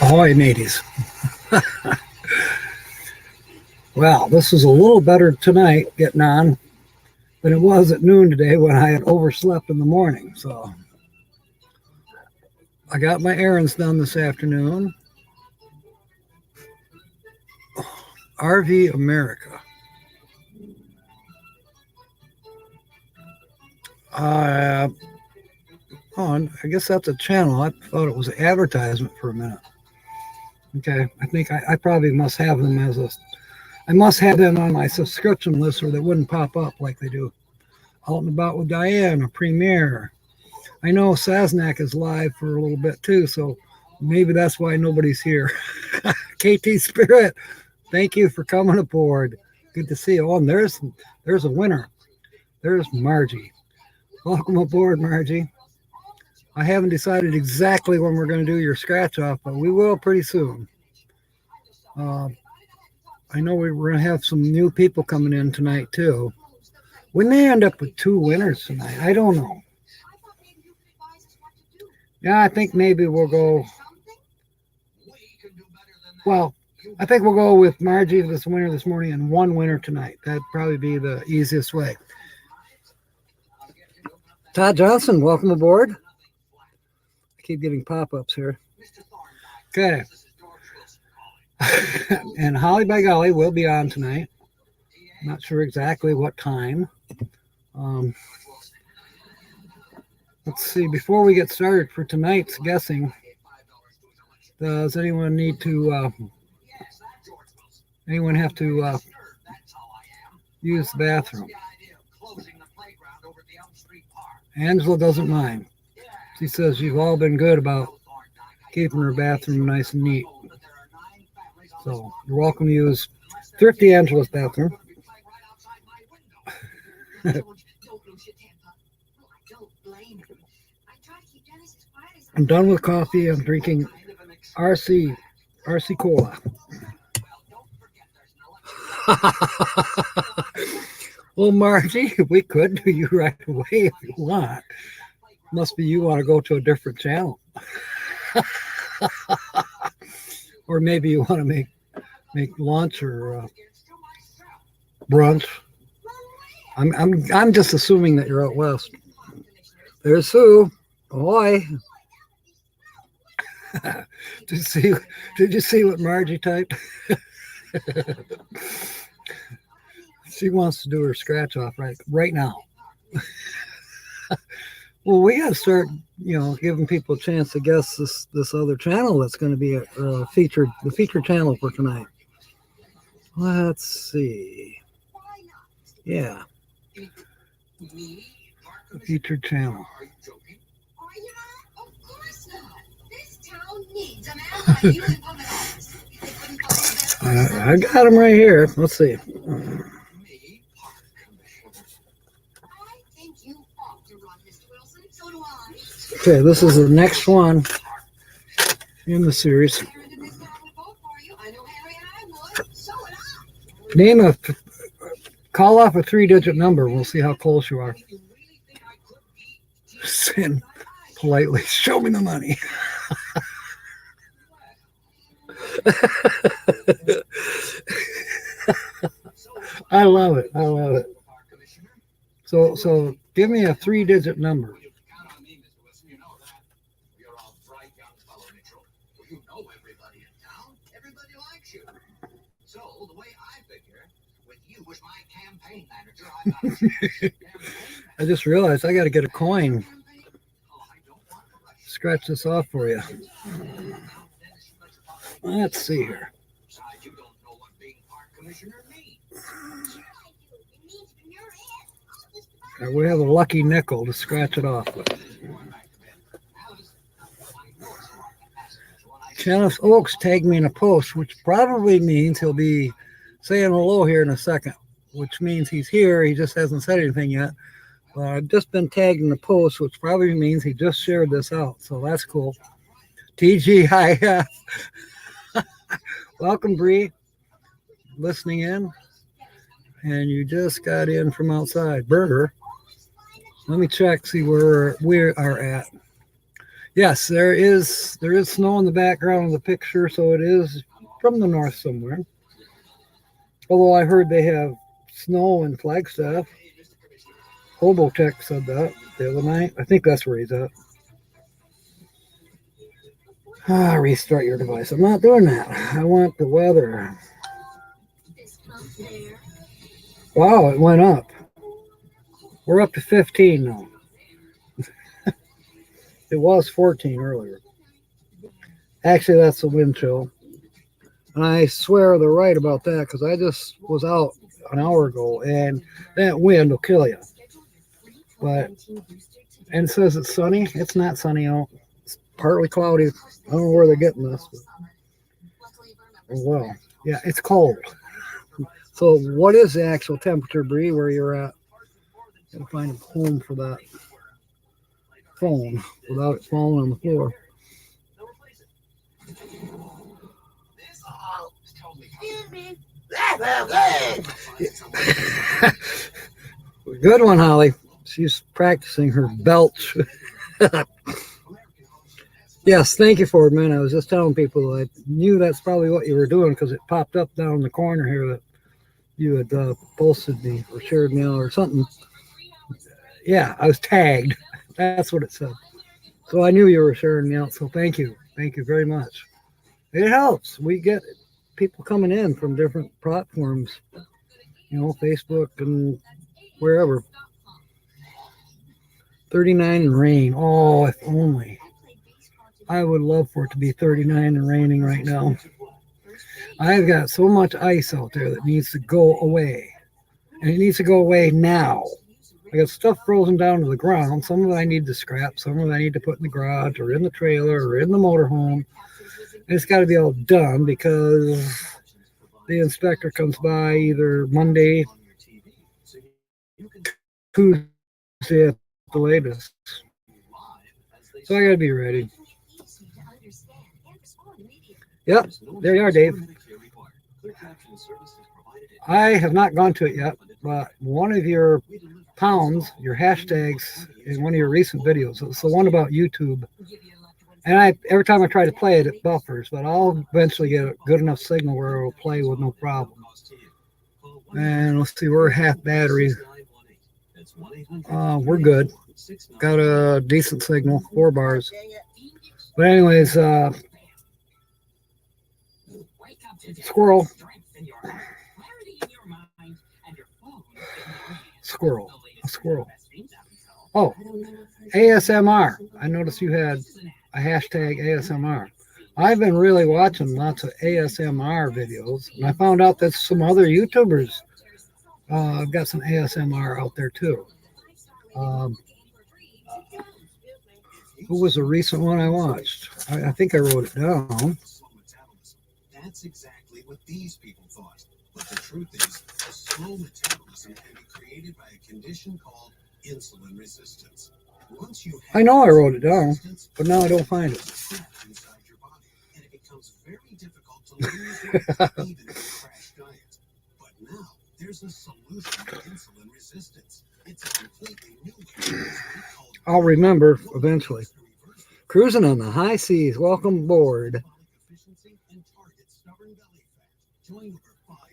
Ahoy, mateys. Well, this is a little better tonight getting on than it was at noon today when I had overslept in the morning. So I got my errands done this afternoon. RV America. I guess that's a channel. I thought it was an advertisement for a minute. Okay, I think I probably must have them I must have them on my subscription list or they wouldn't pop up like they do. Out and About with Diane, a premiere. I know Sasnak is live for a little bit too, so maybe that's why nobody's here. KT Spirit, thank you for coming aboard. Good to see you. Oh, and there's a winner. There's Margie. Welcome aboard, Margie. I haven't decided exactly when we're going to do your scratch off, but we will pretty soon. I know we're going to have some new people coming in tonight too. We may end up with 2 winners tonight. I don't know. Yeah, I think maybe we'll go. Well, I think we'll go with Margie this winner this morning and 1 winner tonight. That'd probably be the easiest way. Todd Johnson, welcome aboard. I keep getting pop-ups here. Okay. And Holly by Golly will be on tonight. Not sure exactly what time. Let's see. Before we get started for tonight's guessing, does anyone need to? Anyone have to use the bathroom? Angela doesn't mind. She says you've all been good about keeping her bathroom nice and neat. So you're welcome to use Thrifty Angela's bathroom. I'm done with coffee. I'm drinking RC Cola. Well, Margie, we could do you right away if you want. Must be you want to go to a different channel. Or maybe you want to make lunch or brunch. I'm just assuming that you're out west. There's Sue. Ahoy. Did you see what Margie typed? She wants to do her scratch off right now. Well, we got to start, giving people a chance to guess this other channel that's going to be the featured channel for tonight. Let's see. Yeah. The featured channel. I got them right here. Let's see. Okay, this is the next one in the series. Call off a 3-digit number. We'll see how close you are. Sin politely, show me the money. I love it. So give me a 3-digit number. I just realized I got to get a coin. Scratch this off for you. Let's see here. We have a lucky nickel to scratch it off with. Kenneth Oaks tagged me in a post, which probably means he'll be saying hello here in a second, which means he's here. He just hasn't said anything yet. I've just been tagged in the post, which probably means he just shared this out. So that's cool. TGIF. Welcome, Bree. Listening in. And you just got in from outside. Burger. Let me check, see where we are at. Yes, there is snow in the background of the picture, so it is from the north somewhere. Although I heard they have snow in Flagstaff. Hobotech said that the other night. I think that's where he's at. Restart your device. I'm not doing that. I want the weather. Wow, it went up. We're up to 15 now. It was 14 earlier. Actually, that's the wind chill. And I swear they're right about that because I just was out an hour ago and that wind will kill you. But, and it says it's sunny. It's not sunny out. It's partly cloudy. I don't know where they're getting this. But, oh, well, yeah, it's cold. So what is the actual temperature, Bree, where you're at? Gotta find a home for that phone without it falling on the floor. Good one, Holly. She's practicing her belch. Yes, thank you for it, man. I was just telling people I knew that's probably what you were doing because it popped up down in the corner here that you had posted me or shared me or something. Yeah, I was tagged. That's what it said. So I knew you were sharing me out. So thank you. Thank you very much. It helps. We get people coming in from different platforms, you know, Facebook and wherever. 39 and rain. Oh, if only. I would love for it to be 39 and raining right now. I've got so much ice out there that needs to go away. And it needs to go away now. I got stuff frozen down to the ground. Some of it I need to scrap. Some of it I need to put in the garage or in the trailer or in the motorhome. And it's got to be all done because the inspector comes by either Monday, Tuesday at the latest. So I got to be ready. Yep, there you are, Dave. I have not gone to it yet, but one of your pounds, your hashtags in one of your recent videos, it's the one about YouTube. And every time I try to play it, it buffers, but I'll eventually get a good enough signal where it'll play with no problem. And let's see, we're half battery. We're good. Got a decent signal, 4 bars. But anyways, squirrel. Squirrel. A squirrel. Oh, ASMR. I noticed you had a hashtag ASMR. I've been really watching lots of ASMR videos, and I found out that some other YouTubers I've got some ASMR out there too. Who was the recent one I watched? I think I wrote it down. That's exactly what these people thought. But the truth is, a slow metabolism can be created by a condition called insulin resistance. Once you I know I wrote it down, but now I don't find it. Inside your body, and it becomes very difficult to lose weight, even with a crash diet. But now there's a solution to insulin resistance. It's a completely new way. I'll remember eventually. Cruising on the high seas. Welcome aboard.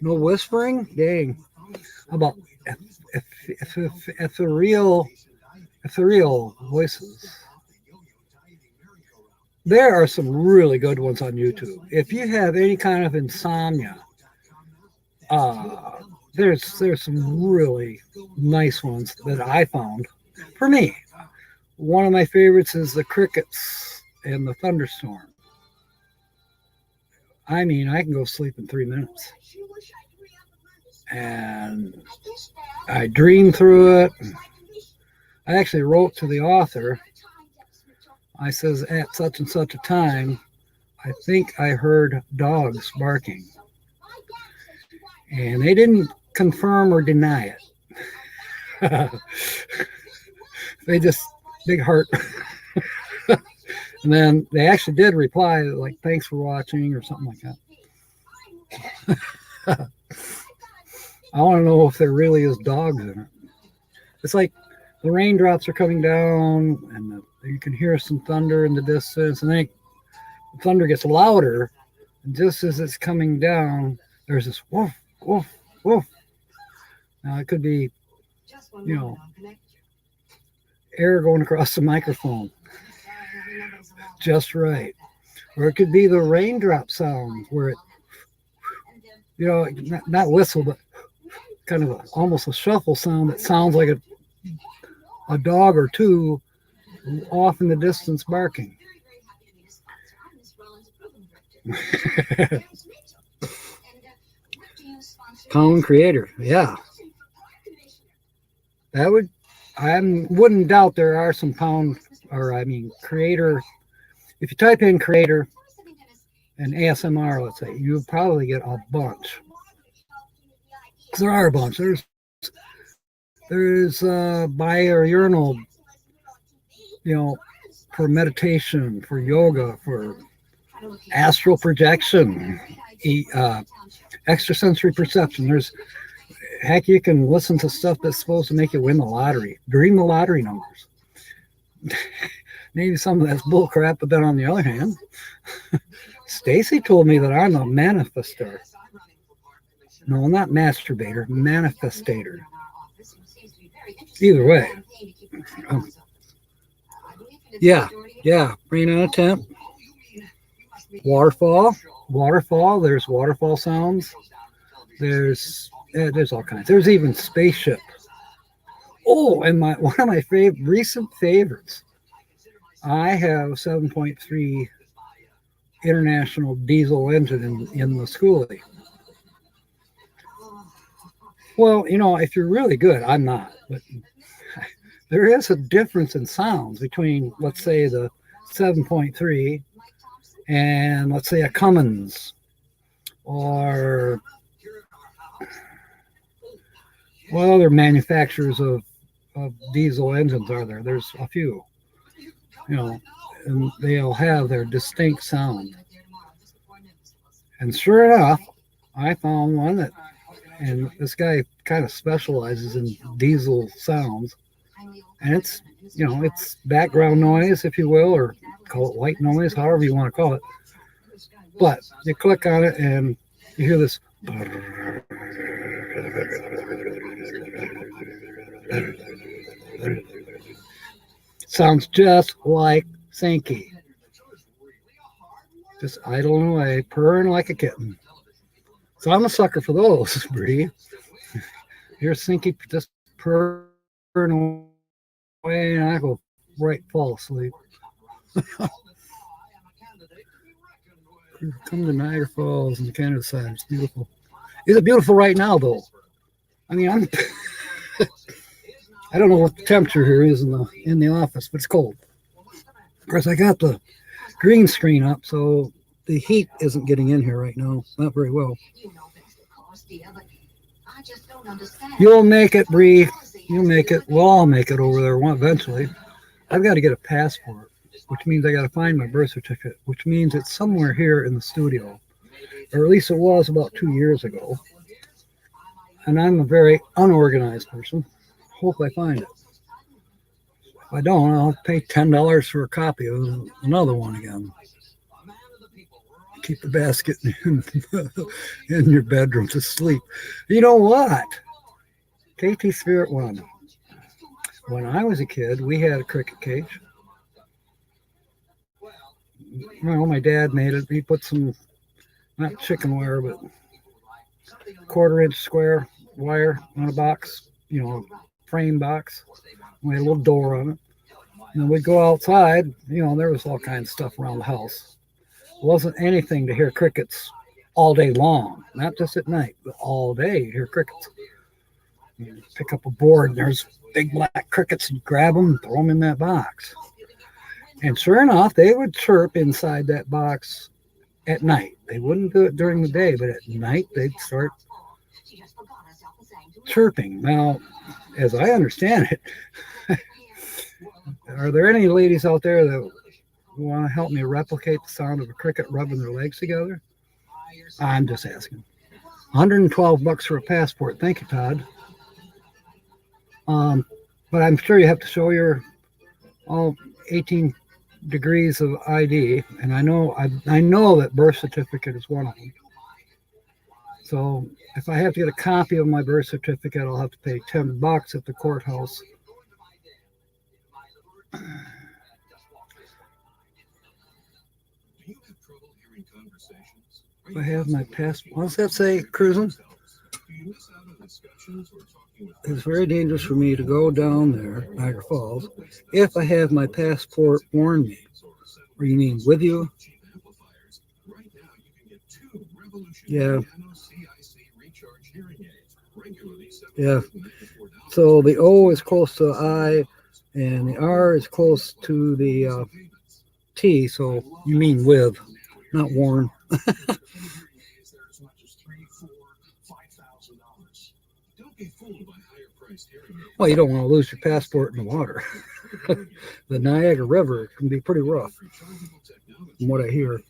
No whispering? Dang. How about ethereal voices? There are some really good ones on YouTube. If you have any kind of insomnia, there's some really nice ones that I found for me. One of my favorites is the crickets and the thunderstorm. I mean, I can go sleep in 3 minutes. And I dream through it. I actually wrote to the author. I says, at such and such a time, I think I heard dogs barking. And they didn't confirm or deny it. They just, big heart. And then they actually did reply, like, thanks for watching or something like that. I want to know if there really is dogs in it. It's like the raindrops are coming down, and you can hear some thunder in the distance, and then the thunder gets louder, and just as it's coming down, there's this woof, woof, woof. Now it could be, air going across the microphone just right, or it could be the raindrop sound where it, not whistle, but kind of almost a shuffle sound that sounds like a dog or two off in the distance barking. Pound creator, yeah. I wouldn't doubt there are some creator. If you type in creator and ASMR, let's say, you'll probably get a bunch. There are a bunch. There's biurinal, for meditation, for yoga, for astral projection, extrasensory perception. Heck, you can listen to stuff that's supposed to make you win the lottery. Dream the lottery numbers. Maybe some of that's bull crap, but then on the other hand, Stacy told me that I'm a manifester. No, not masturbator, manifestator. Either way. Yeah, rain on a temp. Waterfall. There's waterfall sounds. There's all kinds. There's even spaceship. Oh, and one of my recent favorites. I have 7.3 international diesel engine in the schoolie. Well, if you're really good, I'm not, but there is a difference in sounds between, let's say, the 7.3 and, let's say, a Cummins, or what other manufacturers of diesel engines are there? There's a few, and they'll have their distinct sound. And sure enough, I found one and this guy kind of specializes in diesel sounds, and it's background noise, if you will, or call it white noise, however you want to call it. But you click on it and you hear this. Sounds just like Sankey. Just idling away, purring like a kitten. So I'm a sucker for those, Bree. Here's Sankey just purring away, and I go fall asleep. Come to Niagara Falls and the Canada side. It's beautiful. Is it beautiful right now, though? I mean, I don't know what the temperature here is in the office, but it's cold. Of course, I got the green screen up, so the heat isn't getting in here right now. Not very well. You'll make it, Bree. You'll make it. We'll all make it over there eventually. I've got to get a passport, which means I got to find my birth certificate, which means it's somewhere here in the studio, or at least it was about 2 years ago. And I'm a very unorganized person. Hope I find it. If I don't, I'll pay $10 for a copy of another one again. Keep the basket in your bedroom to sleep. You know what? KT Spirit One. When I was a kid, we had a cricket cage. Well, my dad made it. He put some, not chicken wire, but 1/4-inch square wire on a box, frame box. We had a little door on it. And then we'd go outside, there was all kinds of stuff around the house. It wasn't anything to hear crickets all day long, not just at night, but all day you hear crickets. You pick up a board and there's big black crickets, and grab them and throw them in that box. And sure enough, they would chirp inside that box at night. They wouldn't do it during the day, but at night they'd start chirping. Now, as I understand it, are there any ladies out there that want to help me replicate the sound of a cricket rubbing their legs together? I'm just asking. $112 for a passport. Thank you, Todd. But I'm sure you have to show your all 18 degrees of ID, and I know that birth certificate is one of them. So if I have to get a copy of my birth certificate, I'll have to pay $10 at the courthouse. Do you have trouble hearing conversations? If I have my passport, what does that say, cruising? Do you miss out on discussions or talking with It's very dangerous for me to go down there, Niagara Falls, if I have my passport on me. Or you mean with you? cheap amplifiers? Right now you can get 2 Yeah. revolutionary nano CIC recharge hearing aids, regularly Yeah. $794. So the O is close to I, and the R is close to the T. So you mean with, not worn. Don't be fooled by higher priced hearing aids. Well, you don't want to lose your passport in the water. The Niagara River can be pretty rough, from what I hear.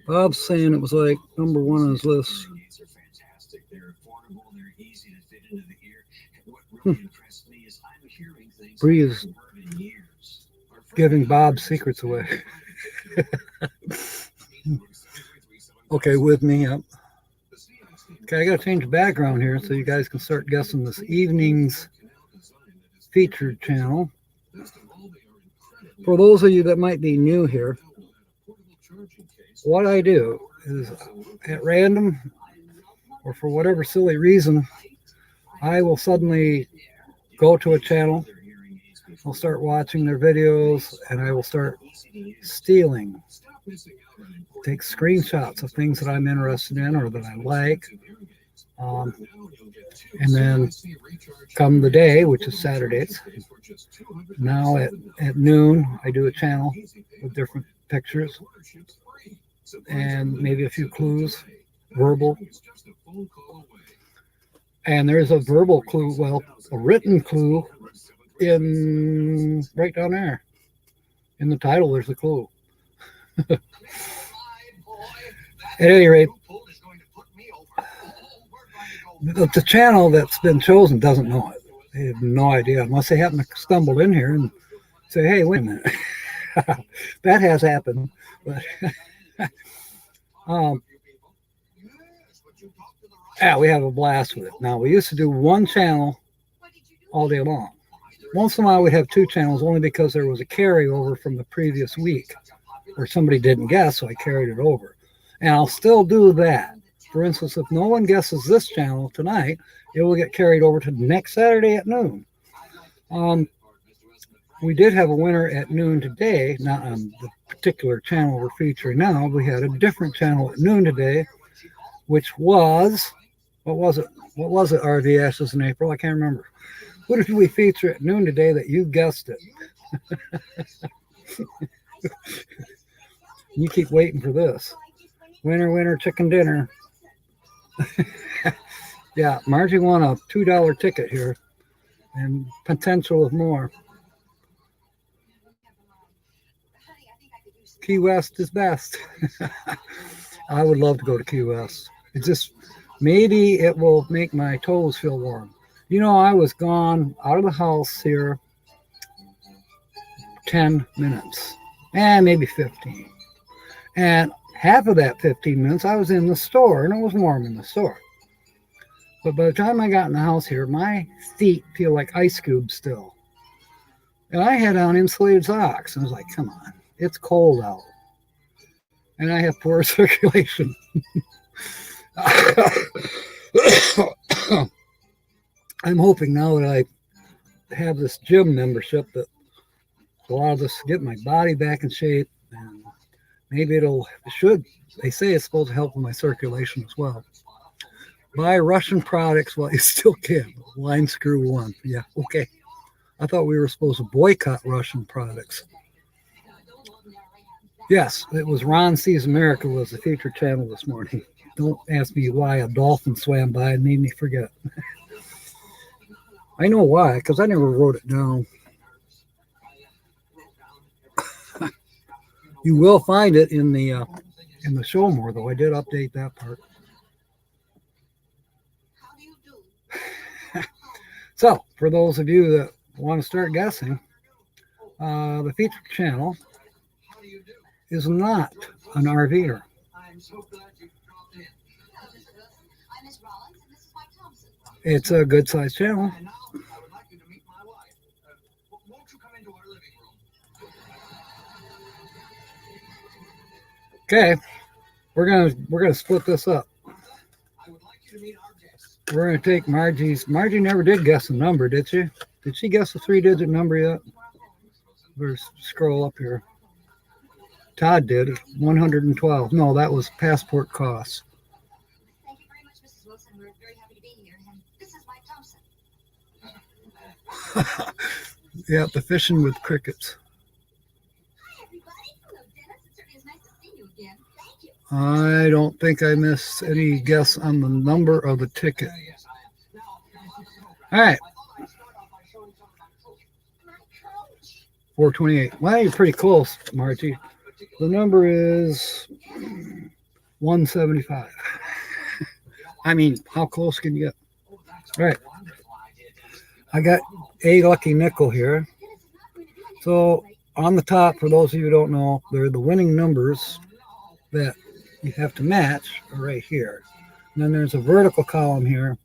Bob's saying it was like #1 on his list. They're fantastic. They're affordable. They're easy to fit into the ear. And what really impressed me is I'm hearing things Bree I is haven't heard in years. giving Bob's secrets away. Okay, with me. Yep. Okay, I got to change the background here so you guys can start guessing this evening's featured channel. For those of you that might be new here, what I do is at random or for whatever silly reason, I will suddenly go to a channel, I'll start watching their videos, and I will start stealing, take screenshots of things that I'm interested in or that I like. And then come the day, which is Saturdays, now at noon, I do a channel with different pictures and maybe a few clues, verbal. And there's a verbal clue, well, a written clue in right down there. In the title, there's a clue. At any rate, the channel that's been chosen doesn't know it. They have no idea unless they happen to stumble in here and say, hey, wait a minute. That has happened. But yeah, we have a blast with it. Now, we used to do one channel all day long. Once in a while, we'd have 2 channels only because there was a carryover from the previous week or somebody didn't guess, so I carried it over. And I'll still do that. For instance, if no one guesses this channel tonight, it will get carried over to next Saturday at noon. We did have a winner at noon today, not on the particular channel we're featuring now. We had a different channel at noon today, which was, what was it? What was it, RV Ashes in April? I can't remember. What did we feature at noon today that you guessed it? You keep waiting for this. Winner, winner, chicken dinner. Yeah, Margie won a $2 ticket here and potential of more. Key West is best. I would love to go to Key West. It's just, maybe it will make my toes feel warm. You know, I was gone out of the house here 10 minutes, and maybe 15. And half of that 15 minutes, I was in the store, and it was warm in the store. But by the time I got in the house here, my feet feel like ice cubes still. And I had on insulated socks. And I was like, come on, it's cold out. And I have poor circulation. I'm hoping now that I have this gym membership that allows us to get my body back in shape, and maybe it should, they say it's supposed to help with my circulation as well. Buy Russian products while you still can. Line screw one. Yeah, okay. I thought we were supposed to boycott Russian products. Yes, it was Ron Sees America was the featured channel this morning. Don't ask me why a dolphin swam by and made me forget. I know why, because I never wrote it down. You will find it in the show more, though. I did update that part. So, for those of you that want to start guessing, the featured channel is not an RVer. I'm so glad you dropped in. Hello, Mr. Wilson. I'm Miss Rollins, and this is Mike Thompson. It's a good sized channel. And now I would like you to meet my wife. Won't you come into our living room? Okay, we're gonna split this up. I would like you to meet our guests. We're gonna take Margie's. Margie never did guess a number, did she? Did she guess a 3-digit number yet? Better scroll up here. Todd did 112. No, that was passport costs. Thank you very much, Mrs. Wilson. We're very happy to be here. And this is Mike Thompson. Yeah, the fishing with crickets. Hi, everybody. Hello, Dennis. It certainly is nice to see you again. Thank you. I don't think I missed any guess on the number of the ticket. Yes, I am. Now, All right, I thought I'd start off by showing some of my trophies. My coach. 428. Well, you're pretty close, Margie. The number is 175. I mean, how close can you get? All right. I got a lucky nickel here. Dennis is not going to do anything. So on the top, for those of you who don't know, they're the winning numbers that you have to match are right here. And then there's a vertical column here.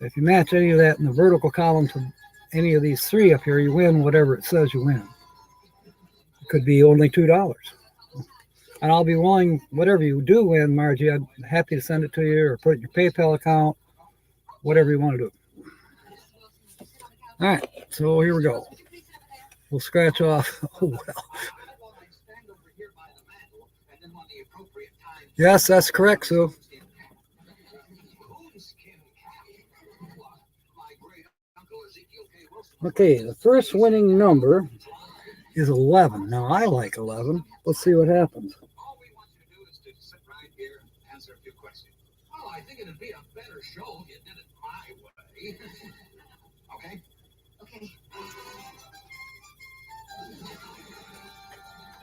If you match any of that in the vertical column to any of these three up here, you win whatever it says you win. It could be only $2. And I'll be willing, whatever you do win, Margie, I'm happy to send it to you or put it in your PayPal account, whatever you want to do. All right, so here we go. We'll scratch off. Oh, well. Yes, that's correct, Sue. Okay, the first winning number is 11. Now, I like 11. Let's see what happens. All we want you to do is to sit right here and answer a few questions. Oh, I think it'd be a better show if you did it my way. Okay? Okay.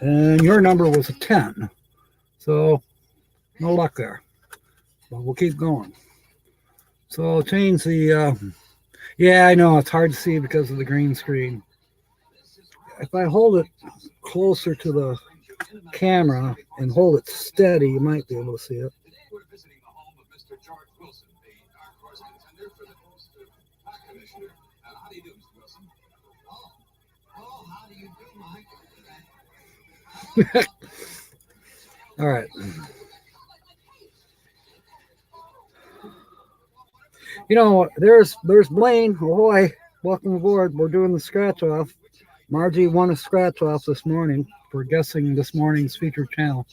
And your number was a 10. So, no luck there. But we'll keep going. So, I'll change the... yeah, I know. It's hard to see because of the green screen. If I hold it closer to the camera and hold it steady, you might be able to see it. Today we're visiting the home of Mr. George Wilson, the dark horse contender for the post of park commissioner. How do you do, Mr. Wilson? Oh, how do you do, Mike? All right. You know, there's Blaine. Ahoy. Welcome aboard. We're doing the scratch off. Margie won a scratch off this morning for guessing this morning's featured channel,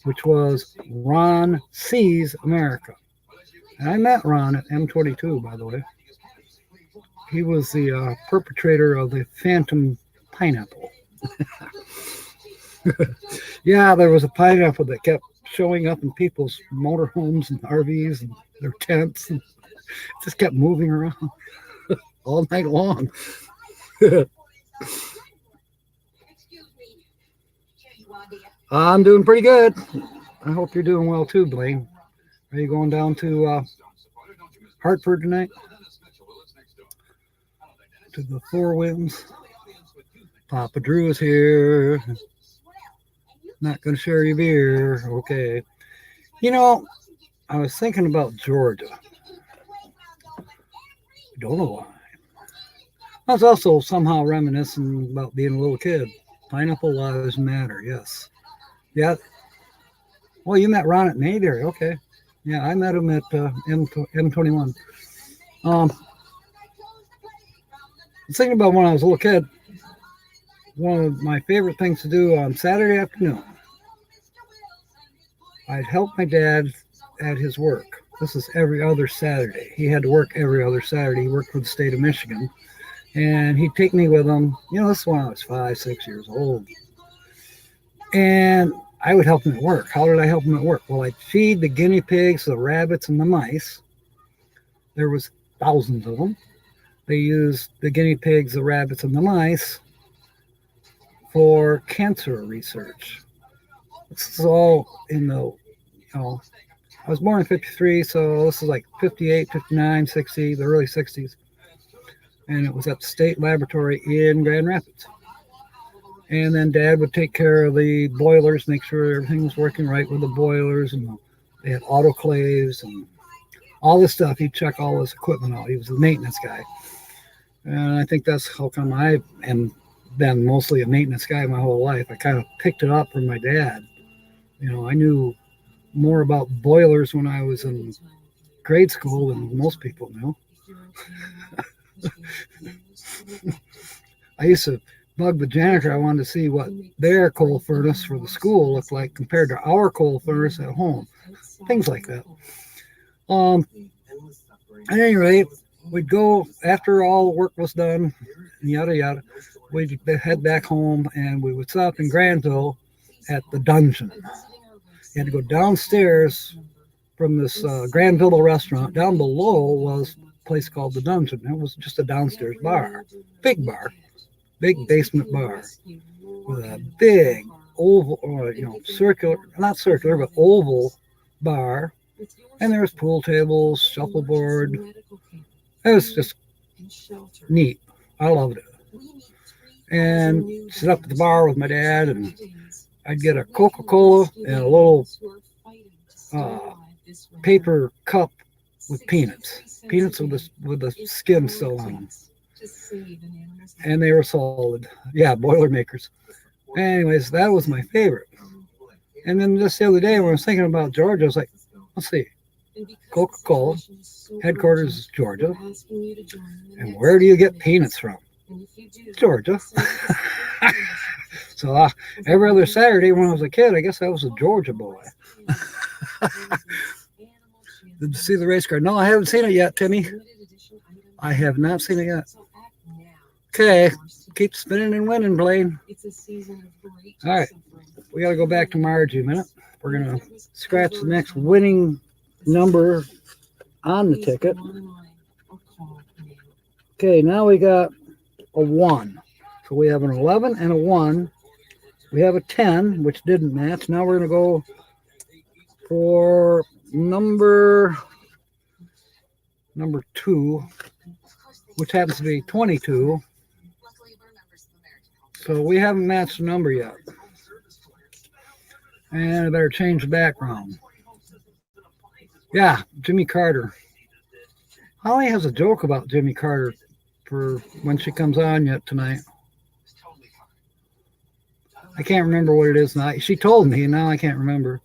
which was Ron Sees America. And I met Ron at M22, by the way. He was the perpetrator of the Phantom Pineapple. Yeah, there was a pineapple that kept showing up in people's motorhomes and RVs and their tents, and it just kept moving around all night long. Excuse me. Here you are, dear. I'm doing pretty good. I hope you're doing well too, Blaine. Are you going down to Hartford tonight? To the Four Winds? Papa Drew is here. Not going to share your beer. Okay. You know, I was thinking about Georgia. Don't know why. I was also somehow reminiscing about being a little kid. Pineapple lives matter, yes. Yeah. Well, you met Ron at Mayberry. Okay. Yeah, I met him at M21. I was thinking about when I was a little kid. One of my favorite things to do on Saturday afternoon, I'd help my dad at his work. This is every other Saturday. He had to work every other Saturday. He worked for the state of Michigan. And he'd take me with him. You know, this is when I was 5, 6 years old. And I would help him at work. How did I help him at work? Well, I'd feed the guinea pigs, the rabbits, and the mice. There was thousands of them. They used the guinea pigs, the rabbits, and the mice for cancer research. This is all in the, I was born in 53, so this is like 58, 59, 60, the early 60s. And it was at the state laboratory in Grand Rapids. And then Dad would take care of the boilers, make sure everything was working right with the boilers, and they had autoclaves and all this stuff. He'd check all this equipment out. He was a maintenance guy. And I think that's how come I am been mostly a maintenance guy my whole life. I kind of picked it up from my dad. You know, I knew more about boilers when I was in grade school than most people knew. I used to bug the janitor. I wanted to see what their coal furnace for the school looked like compared to our coal furnace at home. Things like that. At any rate, we'd go after all the work was done, yada yada. We'd head back home and we would stop in Granville at the dungeon. You had to go downstairs from this Granville restaurant. Down below was a place called the Dungeon. It was just a downstairs bar, big basement bar with a big oval, or circular, not circular, but oval bar. And there was pool tables, shuffleboard. It was just neat. I loved it. And sit up at the bar with my dad, and I'd get a Coca-Cola and a little paper cup with peanuts with the skin still on them. And they were solid. Yeah, Boilermakers. Anyways, that was my favorite. And then just the other day when I was thinking about Georgia, I was like, let's see. Coca-Cola, headquarters is Georgia. And where do you get peanuts from? Georgia. So every other Saturday when I was a kid, I guess I was a Georgia boy. Did you see the race car? No, I haven't seen it yet, Timmy. I have not seen it yet. Okay, keep spinning and winning, Blaine. All right, we got to go back to Margie a minute. We're going to scratch the next winning number on the ticket. Okay, now we got a 1. So we have an 11 and a 1. We have a 10, which didn't match. Now we're going to go for number 2, which happens to be 22. So we haven't matched the number yet. And I better change the background. Yeah, Jimmy Carter. Holly has a joke about Jimmy Carter for when she comes on yet tonight. I can't remember what it is now. She told me, and now I can't remember.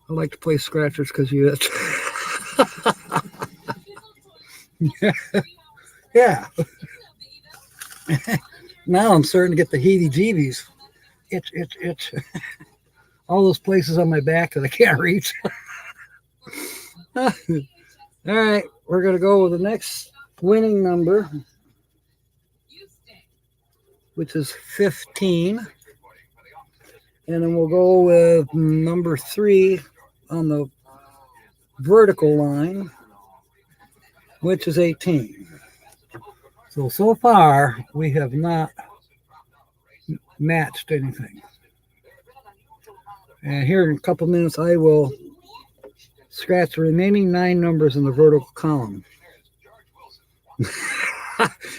I like to play scratchers because you itch. Yeah. Now I'm starting to get the heebie-jeebies. Itch. All those places on my back that I can't reach. All right, we're going to go with the next winning number, which is 15. And then we'll go with number 3 on the vertical line, which is 18. So far, we have not matched anything. And here in a couple minutes, I will scratch the remaining 9 numbers in the vertical column.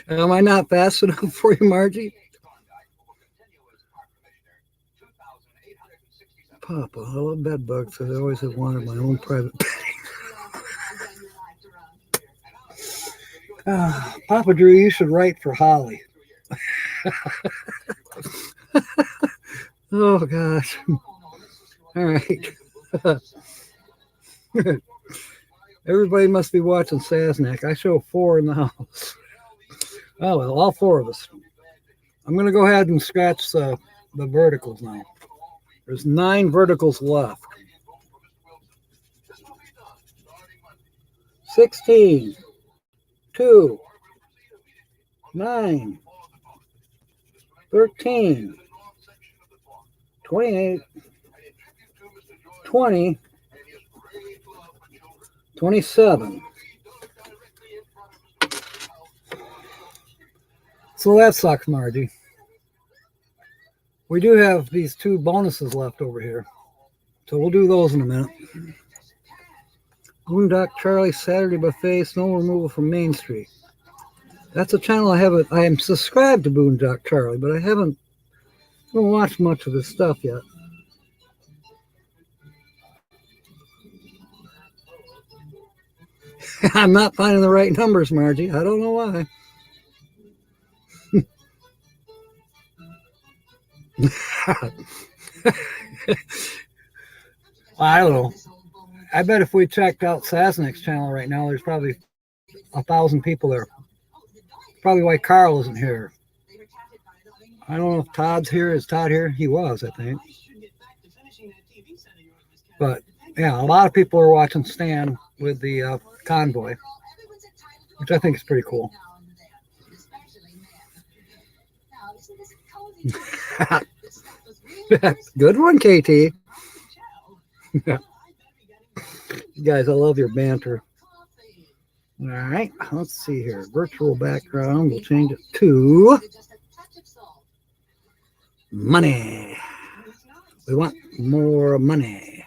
Am I not fast enough for you, Margie? Papa, I love bed bugs because I always have wanted my own private Papa Drew, you should write for Holly. Oh, gosh. All right. Everybody must be watching Sasnak. I show 4 in the house. Oh, well, all 4 of us. I'm going to go ahead and scratch the verticals now. There's 9 verticals left. 16, 2, 9, 13, 28, 20, 27, So that sucks, Margie. We do have these 2 bonuses left over here. So we'll do those in a minute. Boondock Charlie Saturday Buffet Snow Removal from Main Street. That's a channel I haven't. I am subscribed to Boondock Charlie, but I haven't watched much of his stuff yet. I'm not finding the right numbers, Margie. I don't know why. I don't know. I bet if we checked out Sasnick's channel right now, there's probably 1,000 people there. Probably why Carl isn't here. I don't know if Todd's here. Is Todd here? He was, I think. But yeah, a lot of people are watching Stan with the convoy, which I think is pretty cool. Good one, KT. You guys, I love your banter. All right, let's see here. Virtual background, we'll change it to money. We want more money.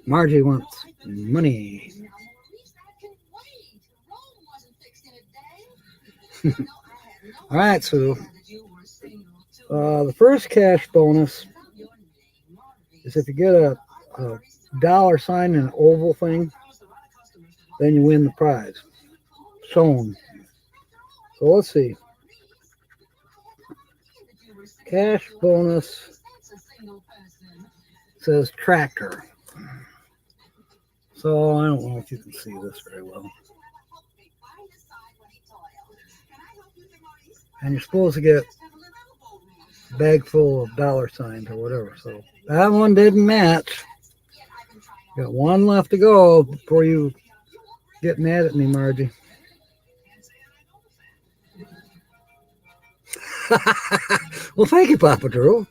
Margie wants money. All right, so the first cash bonus is if you get a dollar sign in an oval thing, then you win the prize. Shown. So let's see. Cash bonus says tractor. So I don't know if you can see this very well. And you're supposed to get a bag full of dollar signs or whatever. So that one didn't match. Got one left to go before you get mad at me, Margie. Well, thank you, Papa Drew.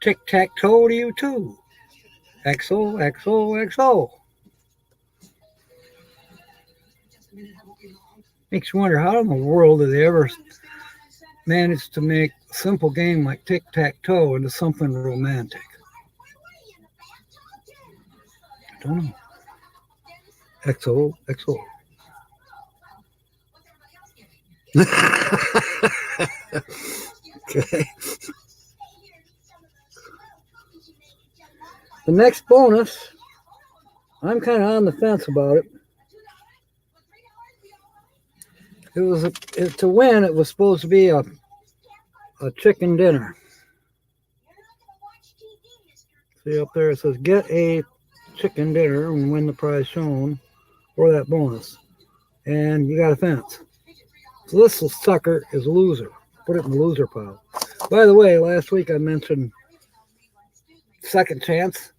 Tic-tac-toe to you, too. XO, XO, XO. Makes you wonder, how in the world did they ever manage to make a simple game like tic-tac-toe into something romantic? I don't know. XO, XO. Okay. The next bonus, I'm kind of on the fence about it. It was to win. It was supposed to be a chicken dinner. See up there, it says get a chicken dinner and win the prize shown for that bonus. And you got a fence. So this sucker is a loser. Put it in the loser pile. By the way, last week I mentioned second chance.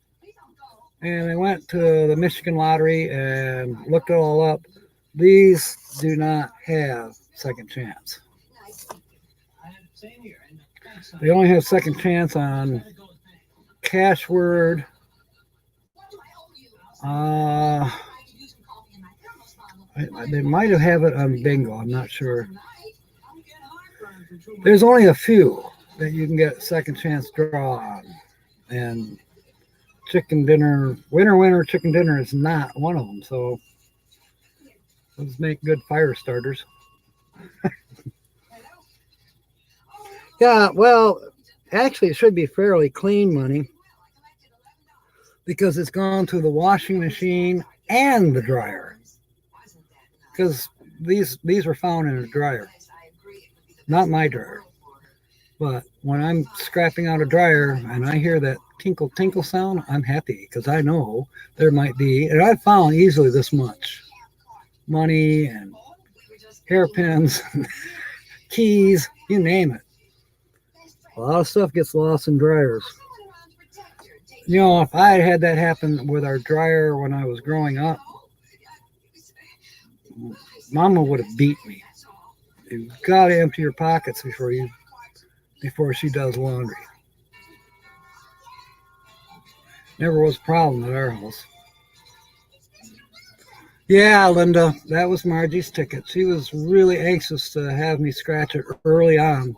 And I went to the Michigan lottery and looked it all up. These do not have second chance. They only have second chance on cash word. They might have it on bingo. I'm not sure. There's only a few that you can get second chance draw on. And chicken dinner, winner, chicken dinner is not one of them. So let's make good fire starters. Yeah, well, actually it should be fairly clean money because it's gone through the washing machine and the dryer. Because these were found in a dryer. Not my dryer. But when I'm scrapping out a dryer and I hear that tinkle tinkle sound, I'm happy because I know there might be, and I found easily this much money and hairpins, keys, you name it. A lot of stuff gets lost in dryers. You know, if I had that happen with our dryer when I was growing up, Mama would have beat me. You've got to empty your pockets before she does laundry. Never was a problem at our house. Yeah, Linda, that was Margie's ticket. She was really anxious to have me scratch it early on.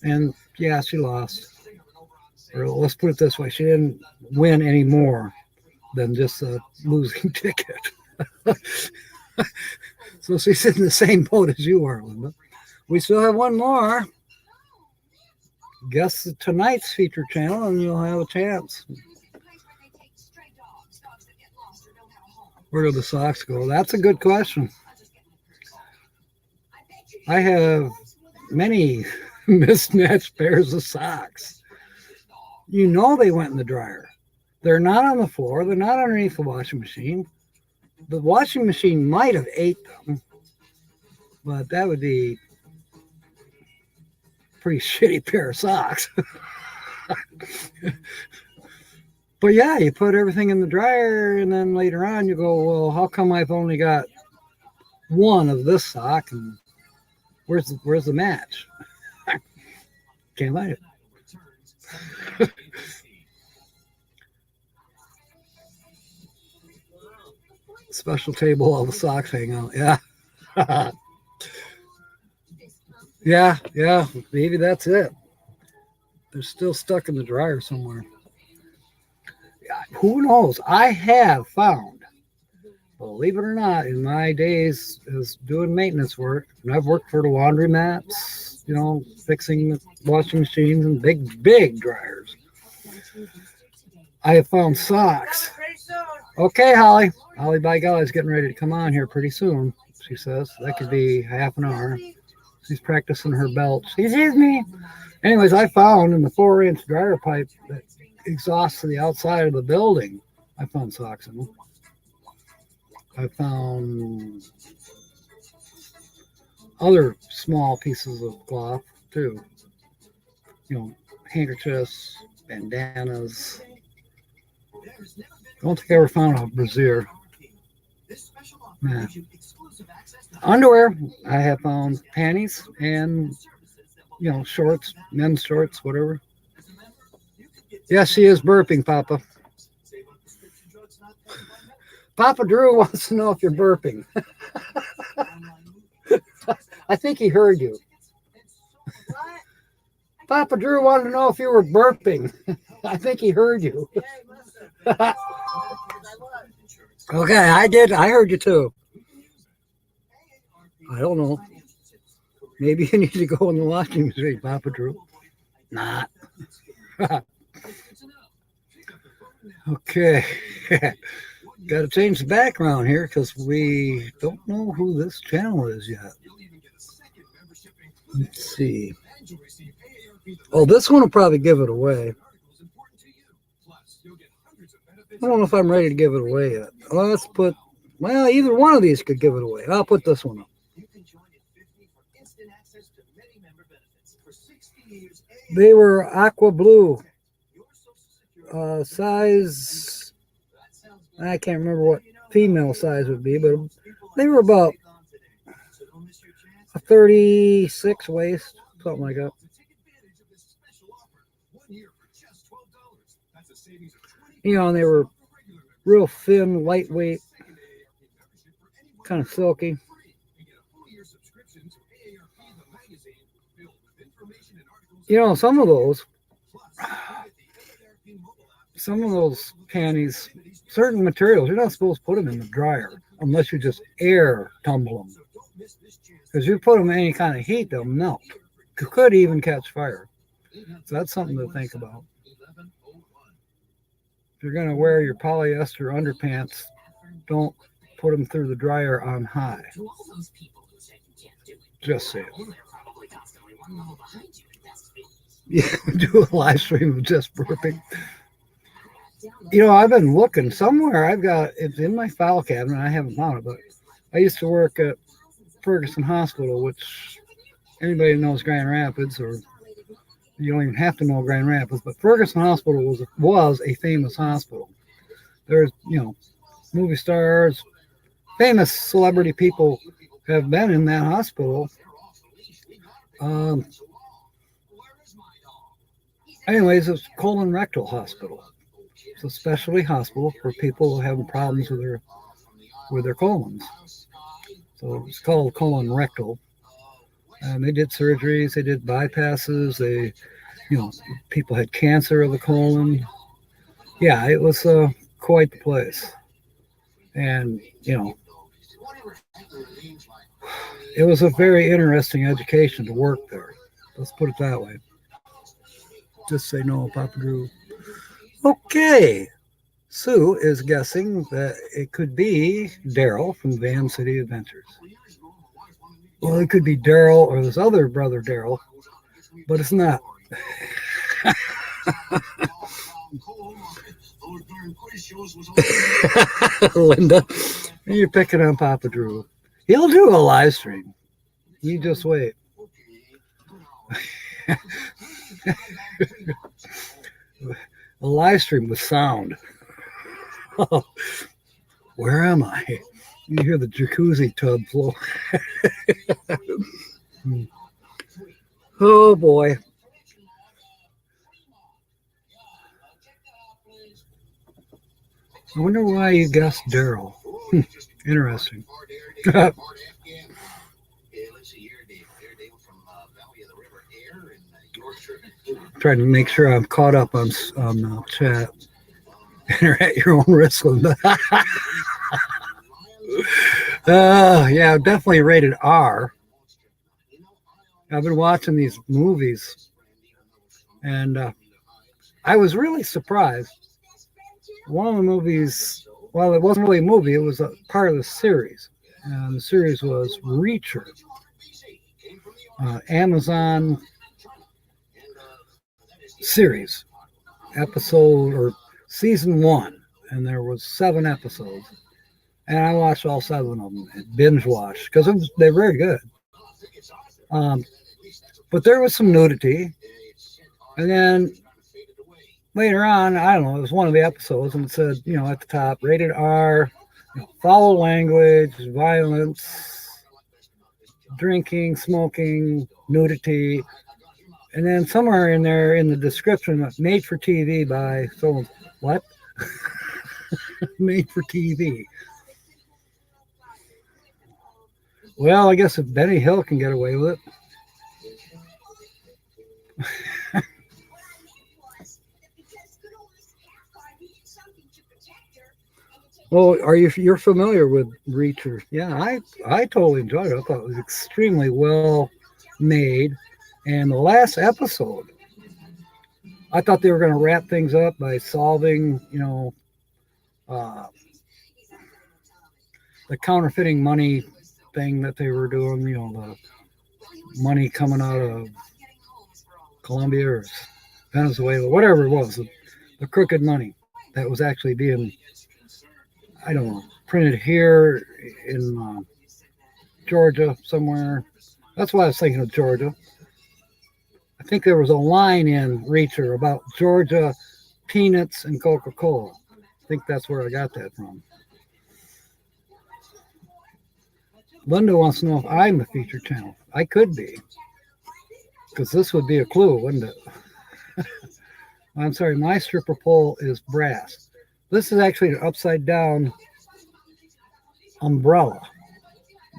And yeah, she lost. Or let's put it this way, she didn't win any more than just a losing ticket. So she's in the same boat as you are, Linda. We still have one more. Guess tonight's feature channel, and you'll have a chance. Where do the socks go? That's a good question. I have many mismatched pairs of socks. You know they went in the dryer. They're not on the floor. They're not underneath the washing machine. The washing machine might have ate them, but that would be a pretty shitty pair of socks. But yeah, you put everything in the dryer, and then later on you go, well, how come I've only got one of this sock, and where's the match? Can't find it. Special table, all the socks hang out. Yeah. yeah, maybe that's it. They're still stuck in the dryer somewhere. Yeah, who knows? I have found, believe it or not, in my days as doing maintenance work, and I've worked for the laundromats, you know, fixing the washing machines and big dryers. I have found socks. Okay, Holly. Holly, by golly, is getting ready to come on here pretty soon, she says. That could be half an hour. She's practicing her belt. Excuse me. Anyways, I found in the 4-inch dryer pipe that exhausts to the outside of the building, I found socks in them. I found other small pieces of cloth, too. You know, handkerchiefs, bandanas. Don't think I ever found a brassiere. Nah. Underwear, I have found panties and, you know, shorts, men's shorts, whatever. Yes, she is burping, Papa. Papa Drew wants to know if you're burping. I think he heard you. Papa Drew wanted to know if you were burping. I think he heard you. Okay, I did. I heard you too. I don't know. Maybe you need to go in the washing machine, Papa Drew. Not. Okay. Got to change the background here because we don't know who this channel is yet. Let's see. Oh, this one will probably give it away. I don't know if I'm ready to give it away yet. Let's put, well, either one of these could give it away. I'll put this one up. They were aqua blue. Size, I can't remember what female size would be, but they were about a 36 waist, something like that. You know, and they were real thin, lightweight, kind of silky. You know, some of those panties, certain materials, you're not supposed to put them in the dryer unless you just air tumble them. Because you put them in any kind of heat, they'll melt. Could even catch fire. So that's something to think about. If you're going to wear your polyester underpants, don't put them through the dryer on high. Just say it. Yeah, do a live stream of just burping. You know, I've been looking somewhere. I've got it's in my file cabinet. I haven't found it, but I used to work at Ferguson Hospital, which anybody who knows Grand Rapids, or you don't even have to know Grand Rapids, but Ferguson Hospital was a famous hospital. There's, you know, movie stars, famous celebrity people have been in that hospital. Anyways, it's colon rectal hospital. It's a specialty hospital for people who have problems with their with their colons. So it's called colon rectal. And they did surgeries, they did bypasses, they, people had cancer of the colon. Yeah, it was quite the place. And, it was a very interesting education to work there. Let's put it that way. Just say no, Papa Drew. Okay. Sue is guessing that it could be Daryl from Van City Adventures. Well, it could be Daryl or this other brother Daryl, but it's not. Linda, you're picking on Papa Drew. He'll do a live stream. You just wait. A live stream with sound. Where am I? You hear the jacuzzi tub flow. Oh boy. I wonder why you guessed Daryl. Interesting. Trying to make sure I'm caught up on chat. Enter at your own risk. Yeah, definitely rated R. I've been watching these movies, and I was really surprised. One of the movies, well, it wasn't really a movie, it was a part of the series. And the series was Reacher. Amazon series, episode or season 1, and there was 7 episodes. And I watched all 7 of them, binge watched, because they're very good. But there was some nudity. And then later on, I don't know, it was one of the episodes, and it said, at the top, rated R, foul language, violence, drinking, smoking, nudity. And then somewhere in there in the description, made for TV by someone. What? Made for TV. Well, I guess if Benny Hill can get away with it. Well, you're familiar with Reacher? Yeah, I totally enjoyed it. I thought it was extremely well made. And the last episode, I thought they were going to wrap things up by solving, the counterfeiting money thing that they were doing, the money coming out of Colombia or Venezuela, whatever it was, the crooked money that was actually being, I don't know, printed here in Georgia somewhere. That's why I was thinking of Georgia. I think there was a line in Reacher about Georgia peanuts and Coca-Cola. I think that's where I got that from. Linda wants to know if I'm a featured channel. I could be, because this would be a clue, wouldn't it? I'm sorry, my stripper pole is brass. This is actually an upside down umbrella.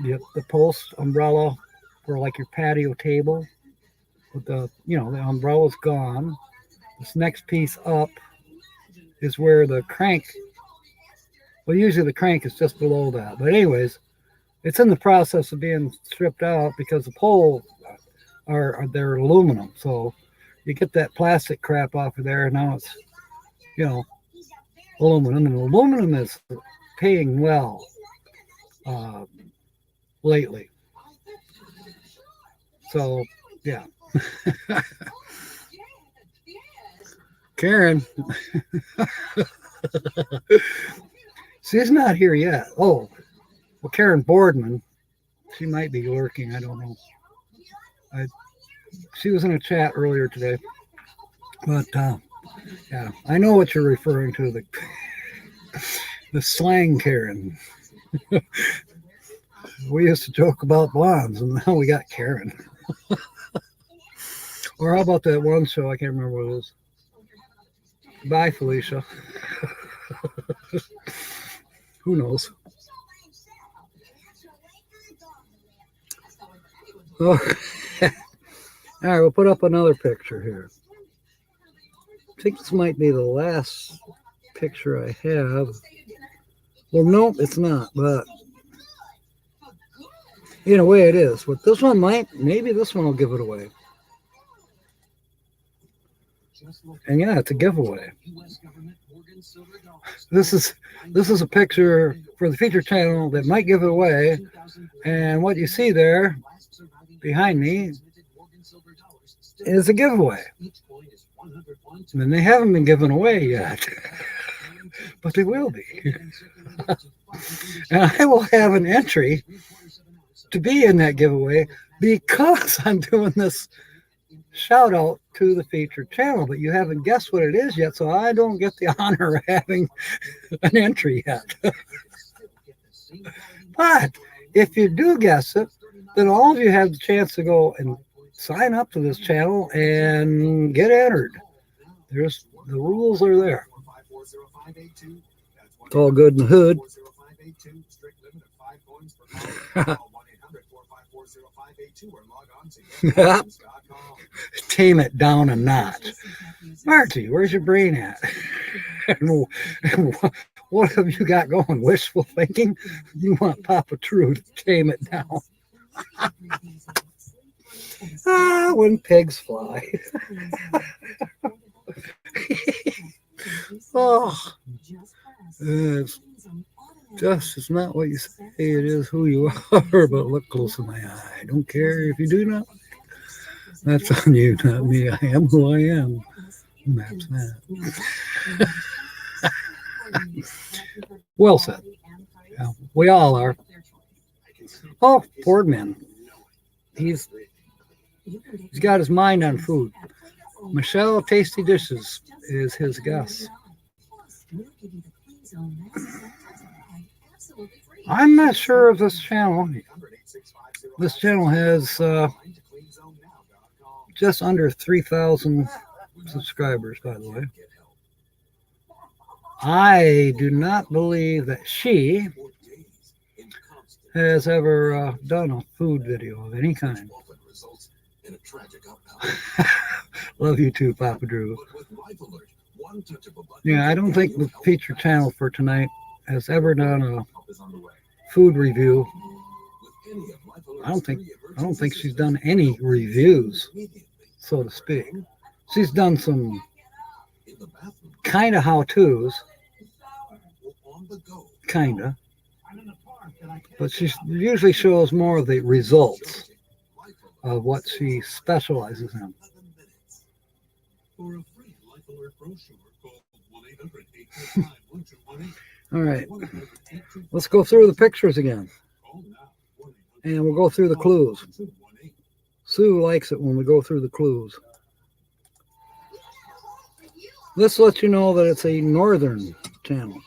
Yep, the post umbrella for like your patio table. But the umbrella's gone. This next piece up is where the crank, well, usually the crank is just below that. But anyways, it's in the process of being stripped out because the pole they're aluminum. So you get that plastic crap off of there. Now it's, aluminum. And aluminum is paying well lately. So, yeah. Karen. She's not here yet. Oh, well, Karen Boardman. She might be lurking. I don't know. She was in a chat earlier today. But, yeah, I know what you're referring to. The slang Karen. We used to joke about blondes, and now we got Karen. Or how about that one show? I can't remember what it is. Bye, Felicia. Who knows? Okay. All right, we'll put up another picture here. I think this might be the last picture I have. Well, nope, it's not, but in a way it is. But this one maybe this one will give it away. And yeah, it's a giveaway. This is a picture for the feature channel that might give it away. And what you see there behind me is a giveaway. And they haven't been given away yet. But they will be. And I will have an entry to be in that giveaway because I'm doing this shout out to the featured channel, but you haven't guessed what it is yet, so I don't get the honor of having an entry yet. But if you do guess it, then all of you have the chance to go and sign up to this channel and get entered. The rules are there. It's all good in the hood. Tame it down a notch. Marty, where's your brain at? What have you got going? Wishful thinking? You want Papa True to tame it down. When pigs fly. Oh, it's not what you say it is, who you are, but look close in my eye. Don't care if you do not. That's on you, not me. I am who I am. That's that. Well said. Yeah, we all are. Oh, Boardman. He's got his mind on food. Michelle Tasty Dishes is his guest. I'm not sure of this channel. This channel has just under 3,000 subscribers, by the way. I do not believe that she has ever done a food video of any kind. Love you too, Papa Drew. Yeah, I don't think the feature channel for tonight has ever done a food review. I don't think she's done any reviews, so to speak. She's done some kind of how-tos, kind of, but she usually shows more of the results of what she specializes in. All right, let's go through the pictures again, and we'll go through the clues. Sue likes it when we go through the clues. Let's let you know that it's a northern channel.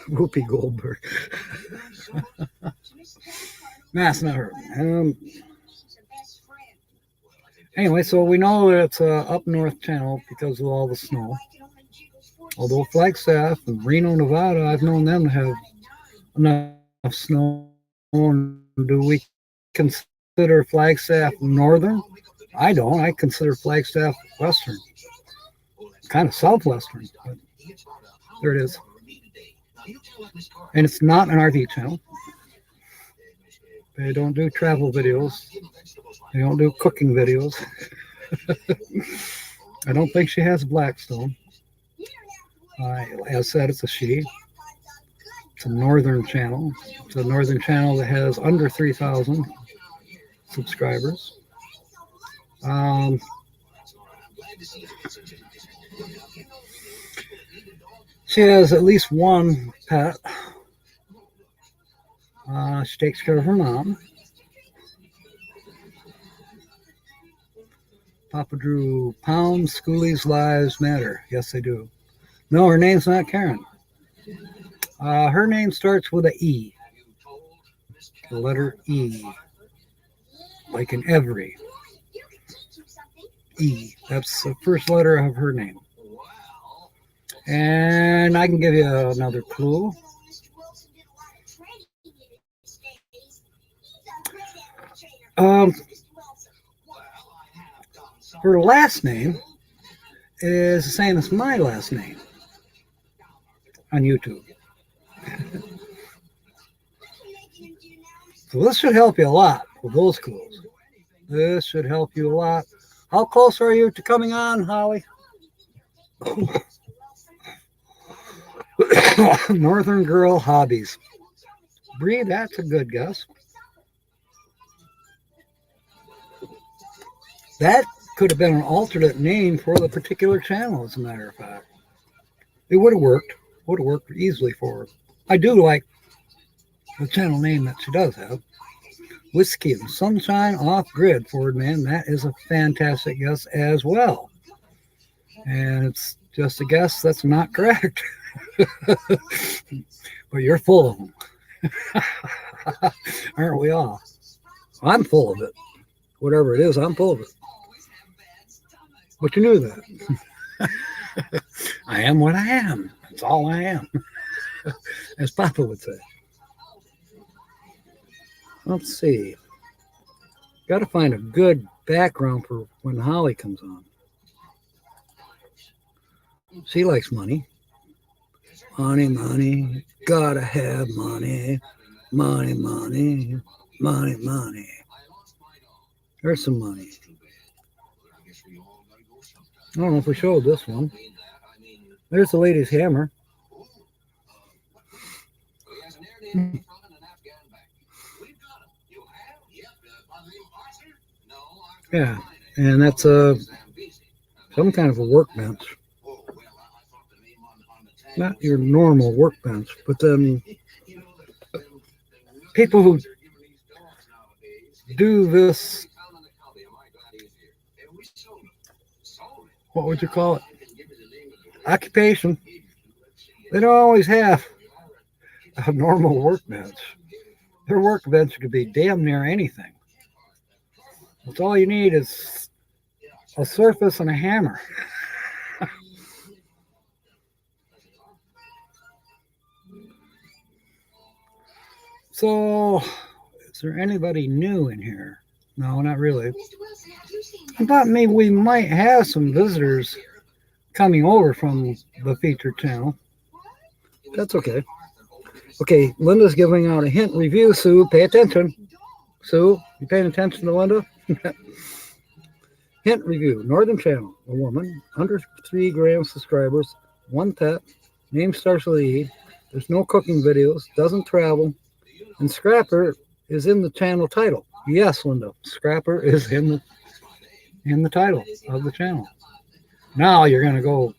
Whoopi Goldberg. That's not her. Anyway, so we know that it's a up north channel because of all the snow. Although Flagstaff and Reno, Nevada, I've known them to have enough snow. Do we consider Flagstaff northern? I don't. I consider Flagstaff western. Kind of southwestern. But there it is. And it's not an RV channel. They don't do travel videos. They don't do cooking videos. I don't think she has Blackstone. As said, it's a she. It's a northern channel. It's a northern channel that has under 3,000 subscribers. She has at least one pet. She takes care of her mom. Papa Drew, pounds, schoolies, lives matter. Yes, they do. No, her name's not Karen. Her name starts with an E. The letter E. Like in every. E. That's the first letter of her name. And I can give you another clue. Her last name is the same as my last name on YouTube. So this should help you a lot with those clues. This should help you a lot. How close are you to coming on, Holly? Northern Girl Hobbies. Bree, that's a good guess. That could have been an alternate name for the particular channel, as a matter of fact. It would have worked. Would have worked easily for her. I do like the channel name that she does have. Whiskey and Sunshine Off Grid, Ford Man. That is a fantastic guess as well. And it's just a guess that's not correct. But you're full of them. Aren't we all? I'm full of it. Whatever it is, I'm full of it. But you knew that. I am what I am. That's all I am. As Papa would say. Let's see. Got to find a good background for when Holly comes on. She likes money. Money, money. Gotta have money. Money, money. Money, money. There's some money. I don't know if we showed this one. There's the lady's hammer. Yeah, and that's some kind of a workbench. Not your normal workbench, but then people who do this, what would you call it? Occupation. They don't always have a normal workbench. Their workbench could be damn near anything. That's all you need is a surface and a hammer. So, is there anybody new in here? No, not really. I thought maybe we might have some visitors coming over from the featured channel. That's okay. Okay, Linda's giving out a hint review. Sue, pay attention. Sue, you paying attention to Linda? Hint review. Northern Channel. A woman. 103 gram subscribers. 1 pet. Name starts with E. There's no cooking videos. Doesn't travel. And Scrapper is in the channel title. Yes, Linda. Scrapper is in the title of the channel. Now you're going to go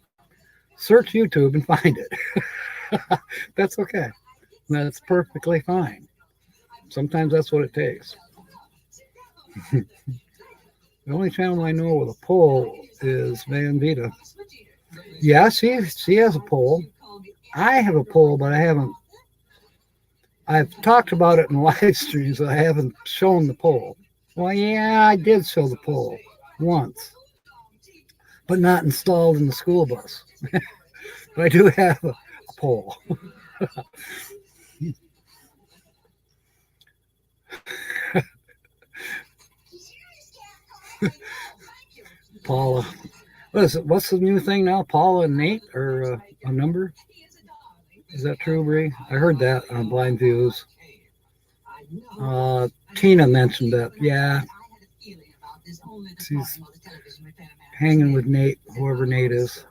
search YouTube and find it. That's okay. That's perfectly fine. Sometimes that's what it takes. The only channel I know with a poll is Van Vita. Yeah, she has a poll. I have a poll, but I've talked about it in live streams, but I haven't shown the poll. Well, yeah, I did show the poll once, but not installed in the school bus. But I do have a poll. Paula. What's the new thing now? Paula and Nate, or a number? Is that true, Bree? I heard that on Blind Views. Tina mentioned that. Yeah. She's hanging with Nate, whoever Nate is.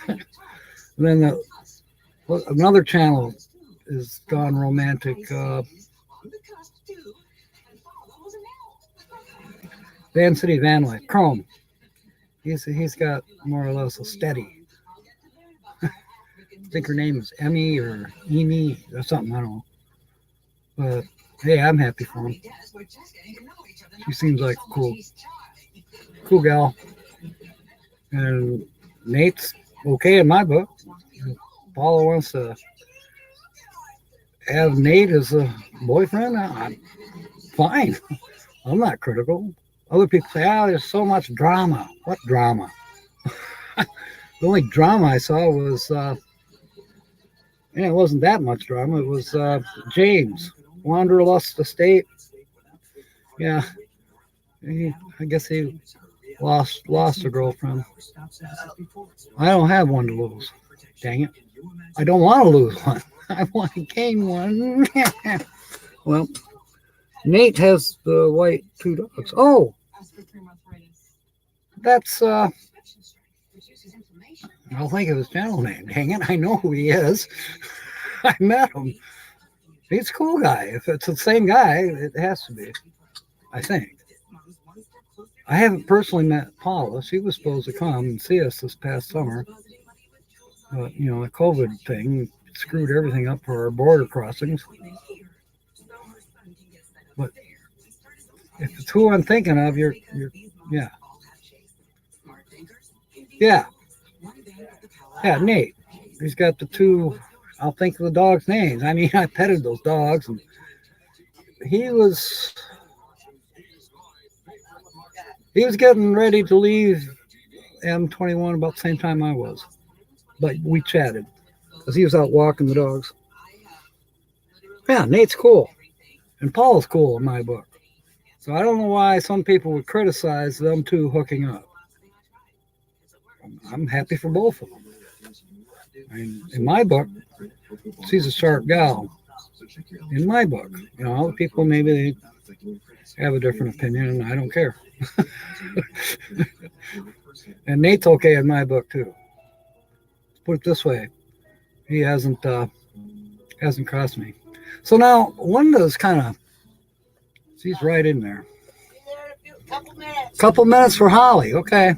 And then another channel is Gone Romantic. Van City Van Life. Chrome. He's got more or less a steady. I think her name is Emmy or Amy or something. I don't know. But hey, I'm happy for him. She seems like a cool gal. And Nate's okay in my book. Paula wants to have Nate as a boyfriend. I'm fine. I'm not critical. Other people say, there's so much drama. What drama? The only drama I saw was, and it wasn't that much drama. It was James, Wanderlust Estate. Yeah, I guess he lost a girlfriend. I don't have one to lose. Dang it. I don't want to lose one. I want to gain one. Well, Nate has the white two dogs. Oh, that's I don't think of his channel name. Dang it, I know who he is. I met him. He's a cool guy. If it's the same guy, it has to be. I think. I haven't personally met Paula. She was supposed to come and see us this past summer. But, you know, the COVID thing screwed everything up for our border crossings. But if it's who I'm thinking of, you're yeah. Yeah. Yeah, Nate. He's got the two, I'll think of the dogs' names. I mean, I petted those dogs, and he was getting ready to leave M21 about the same time I was. But we chatted because he was out walking the dogs. Yeah, Nate's cool. And Paul's cool in my book. So I don't know why some people would criticize them two hooking up. I'm happy for both of them. I mean, in my book, she's a sharp gal. In my book, you know, other people maybe they have a different opinion, and I don't care. And Nate's okay in my book too. Let's put it this way: he hasn't crossed me. So now Linda's kind of, she's right in there. Couple minutes for Holly. Okay.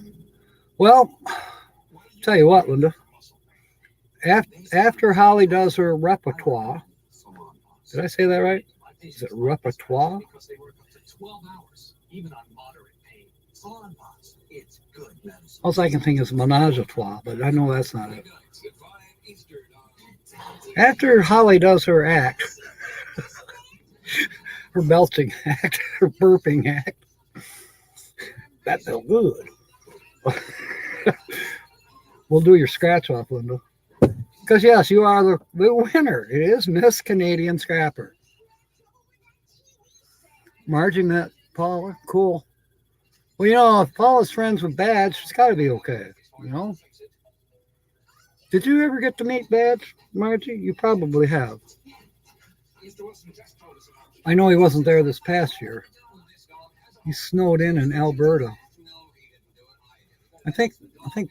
Well, tell you what, Linda. After Holly does her repertoire, did I say that right? Is it repertoire? Also, I can think it's menage a trois, but I know that's not it. After Holly does her act, her belching act, her burping act, that felt good. We'll do your scratch off, Linda. Because, yes, you are the winner. It is Miss Canadian Scrapper. Margie met Paula. Cool. Well, you know, if Paula's friends with Badge, she's got to be okay, you know? Did you ever get to meet Badge, Margie? You probably have. I know he wasn't there this past year. He snowed in Alberta. I think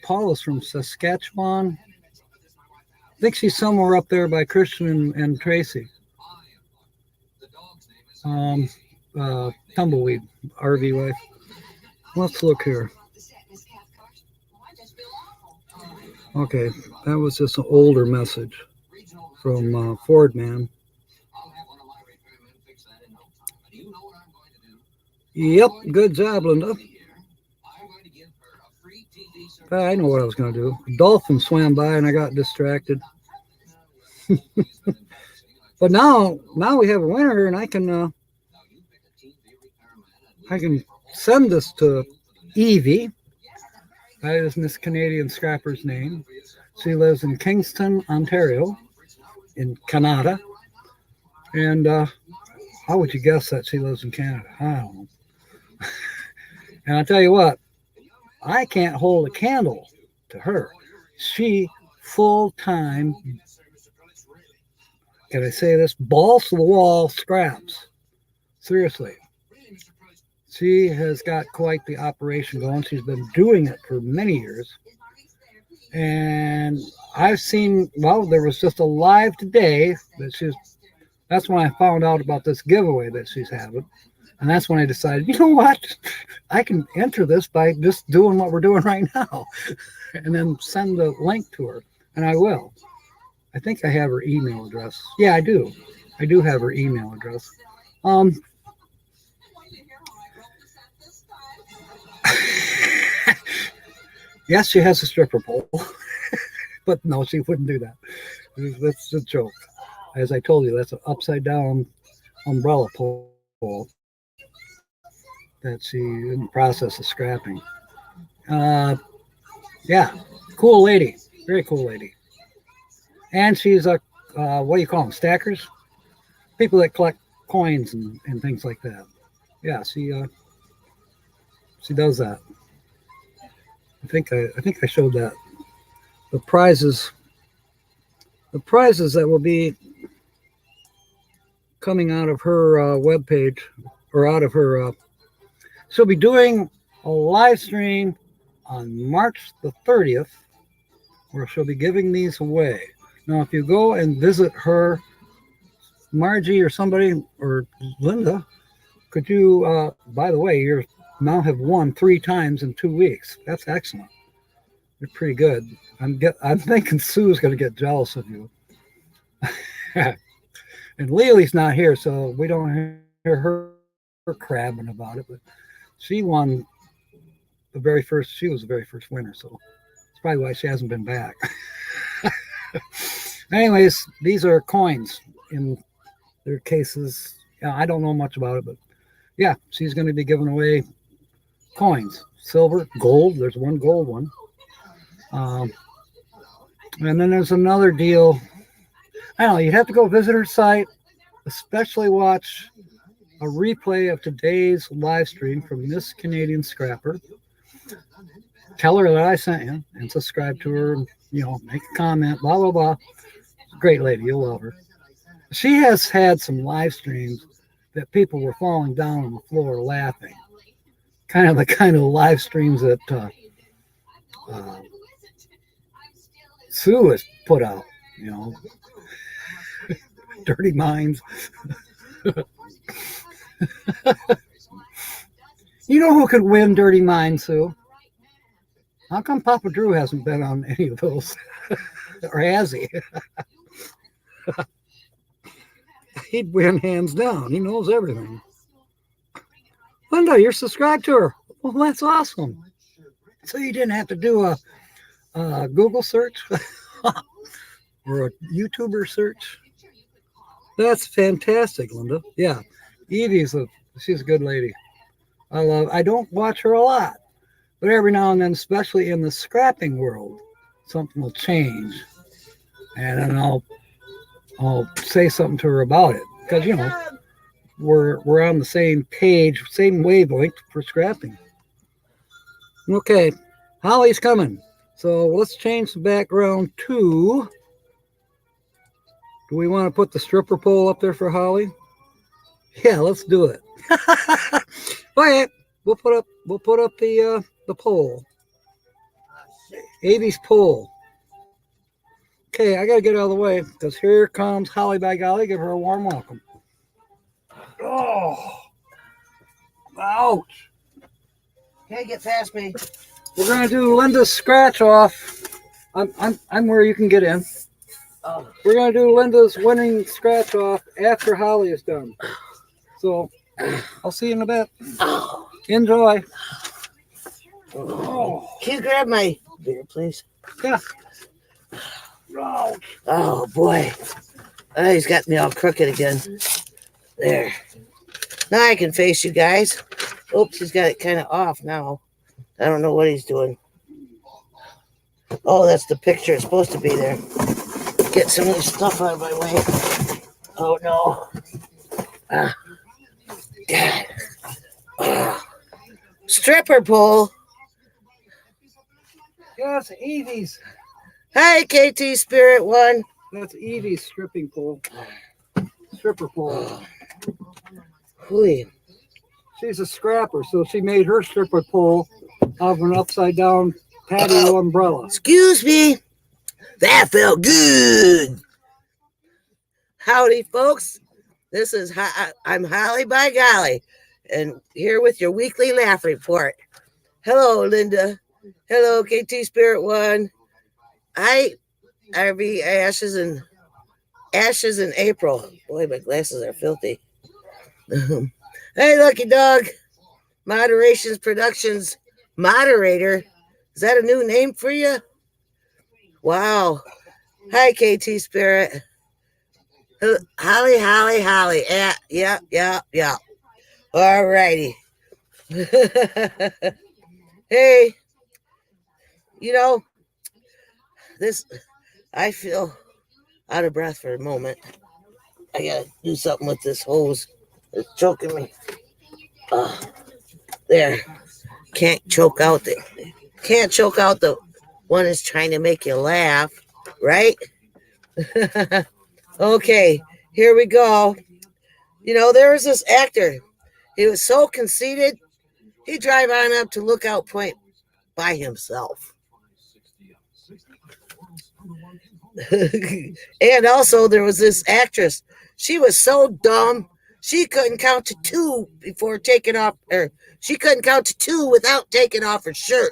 Paula's from Saskatchewan. I think she's somewhere up there by Christian and Tracy. Tumbleweed, RV wife. Let's look here. Okay, that was just an older message from Ford Man. Yep, good job, Linda. I know what I was going to do. A dolphin swam by and I got distracted. But now we have a winner, and I can send this to Evie. That is Miss Canadian Scrapper's name. She lives in Kingston, Ontario, in Canada. And how would you guess that she lives in Canada? I don't know. And I'll tell you what, I can't hold a candle to her. She full-time, can I say this, balls to the wall scraps. Seriously. She has got quite the operation going. She's been doing it for many years. And I've seen, well, there was just a live today that that's when I found out about this giveaway that she's having. And that's when I decided, you know what? I can enter this by just doing what we're doing right now. And then send the link to her. And I will. I think I have her email address. Yeah, I do. I do have her email address. Yes, she has a stripper pole. But no, she wouldn't do that. That's a joke. As I told you, that's an upside down umbrella pole that she in the process of scrapping. Yeah, cool lady. Very cool lady. And she's a, what do you call them, stackers? People that collect coins and things like that. Yeah, She does that. I think I showed that. The prizes that will be coming out of her webpage, or out of her. She'll be doing a live stream on March the 30th, where she'll be giving these away. Now, if you go and visit her, Margie or somebody, or Linda, could you, by the way, you now have won 3 times in 2 weeks. That's excellent. You're pretty good. I'm thinking Sue's going to get jealous of you. And Lily's not here, so we don't hear her crabbing about it. But she won the very first. She was the very first winner, so that's probably why she hasn't been back. Anyways, these are coins in their cases. Yeah, I don't know much about it, but yeah, she's going to be giving away coins, silver, gold. There's one gold one. And then there's another deal. I don't know, you'd have to go visit her site, especially watch a replay of today's live stream from Miss Canadian Scrapper. Tell her that I sent you and subscribe to her, and, you know, make a comment, blah, blah, blah. Great lady, you'll love her. She has had some live streams that people were falling down on the floor laughing. Kind of the live streams that Sue has put out, you know. Dirty Minds. You know who could win Dirty Minds, Sue? How come Papa Drew hasn't been on any of those? Or has he? He'd win hands down. He knows everything. Linda, you're subscribed to her. Well, that's awesome. So you didn't have to do a Google search or a YouTuber search. That's fantastic, Linda. Yeah, Evie's she's a good lady. I don't watch her a lot, but every now and then, especially in the scrapping world, something will change, and then I'll say something to her about it, because you know we're on the same page, same wavelength for scrapping. Okay, Holly's coming, so let's change the background to. Do we want to put the stripper pole up there for Holly? Yeah, let's do it. All right, we'll put up the pole. Avie's pole. Okay, I gotta get out of the way because here comes Holly by golly. Give her a warm welcome. Oh, ouch! Can't get past me. We're gonna do Linda's scratch off. I'm where you can get in. Oh. We're going to do Linda's winning scratch off after Holly is done. So I'll see you in a bit. Oh. Enjoy. Oh. Can you grab my beer, please? Yeah. Oh. Oh, boy. Oh, he's got me all crooked again. There. Now I can face you guys. Oops, he's got it kind of off now. I don't know what he's doing. Oh, that's the picture. It's supposed to be there. Get some of this stuff out of my way. Oh, no. God. Stripper pole. Yes, Evie's. Hi, KT Spirit One. That's Evie's stripping pole. Stripper pole. Hooey. She's a scrapper, so she made her stripper pole out of an upside down patio umbrella. Excuse me. That felt good. Howdy, folks. This is I'm Holly by golly, and here with your weekly laugh report. Hello, Linda. Hello, KT Spirit One. I RV ashes in April. Boy, my glasses are filthy. Hey, Lucky Dog. Moderations Productions moderator. Is that a new name for you? Wow. Hi, KT Spirit. Holly. Yeah. All righty. Hey, you know, I feel out of breath for a moment. I gotta do something with this hose. It's choking me. There. can't choke out the one that's trying to make you laugh, right? Okay, here we go. You know, there was this actor. He was so conceited, he'd drive on up to Lookout Point by himself. And also, there was this actress. She was so dumb, she couldn't count to 2 before taking off, or she couldn't count to 2 without taking off her shirt.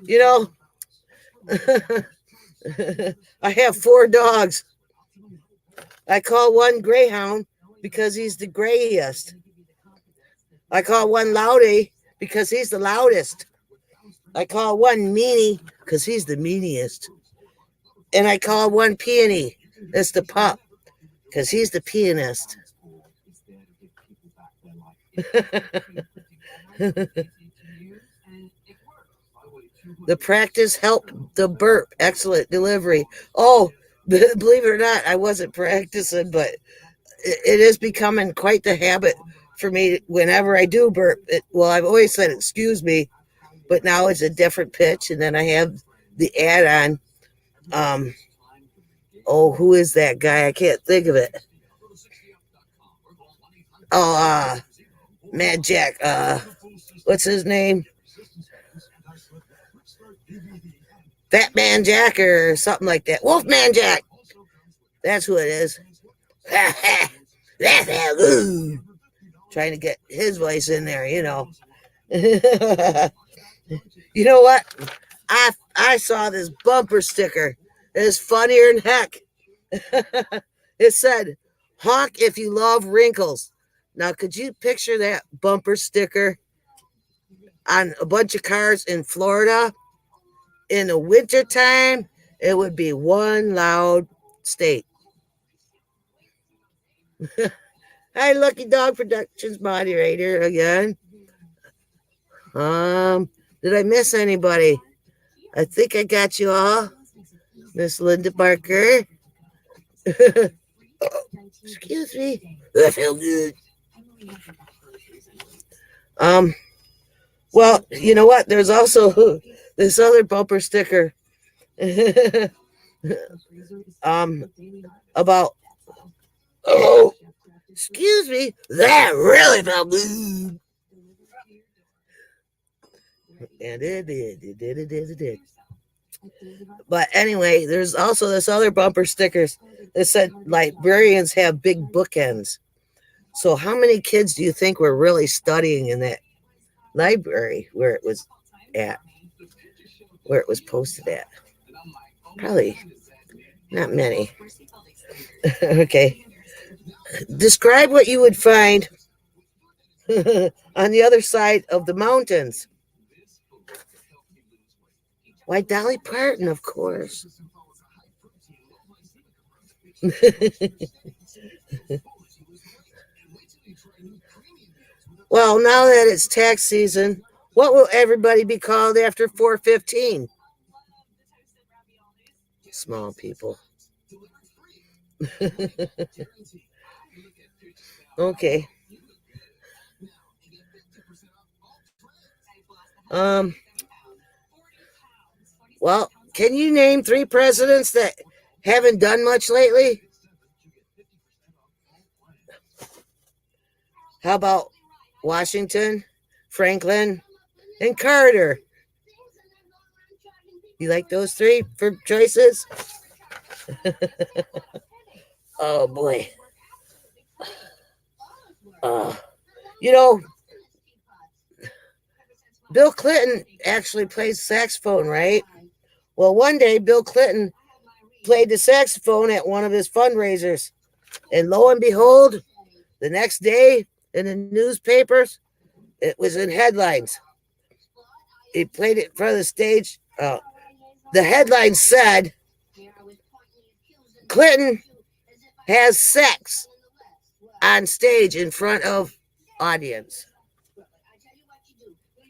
You know, I have 4 dogs. I call one Greyhound because he's the grayest. I call one Loudy because he's the loudest. I call one Meanie because he's the meaniest. And I call one Peony, that's the pup, because he's the pianist. The practice helped the burp. Excellent delivery. Oh, believe it or not, I wasn't practicing, but it is becoming quite the habit for me whenever I do burp. Well, I've always said, excuse me, but now it's a different pitch. And then I have the add-on. Who is that guy? I can't think of it. Oh, Mad Jack. What's his name? Fat Man Jack or something like that. Wolfman Jack. That's who it is. Trying to get his voice in there, you know. You know what? I saw this bumper sticker. It's funnier than heck. It said, honk if you love wrinkles. Now, could you picture that bumper sticker on a bunch of cars in Florida? In the wintertime, it would be one loud state. Hi, Lucky Dog Productions moderator again. Did I miss anybody? I think I got you all. Miss Linda Barker. Excuse me. I feel good. Well, you know what? There's also this other bumper sticker about, oh, excuse me, that really felt good. And it did. But anyway, there's also this other bumper stickers that said librarians have big bookends. So how many kids do you think were really studying in that library where it was at, where it was posted at? Probably not many. Okay. Describe what you would find on the other side of the mountains. Why, Dolly Parton, of course. Well, now that it's tax season, what will everybody be called after 4:15? Small people. Okay. Well, can you name 3 presidents that haven't done much lately? How about Washington, Franklin, and Carter? You like those 3 for choices? Oh, boy. You know, Bill Clinton actually plays saxophone, right? Well, one day Bill Clinton played the saxophone at one of his fundraisers. And lo and behold, the next day in the newspapers, it was in headlines. He played it in front of the stage. The headline said, Clinton has sex on stage in front of audience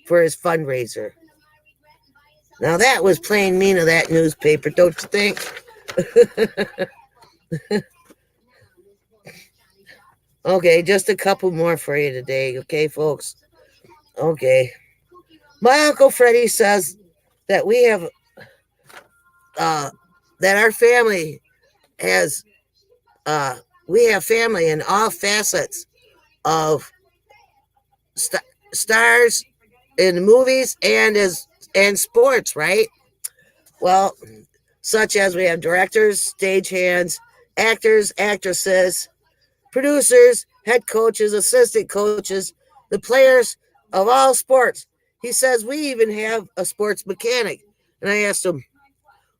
for his fundraiser. Now that was plain mean of that newspaper, don't you think? Okay, just a couple more for you today. Okay, folks. Okay. My Uncle Freddie says that we have, that our family has, we have family in all facets of stars in movies and sports, right? Well, such as we have directors, stagehands, actors, actresses, producers, head coaches, assistant coaches, the players of all sports. He says we even have a sports mechanic. And I asked him,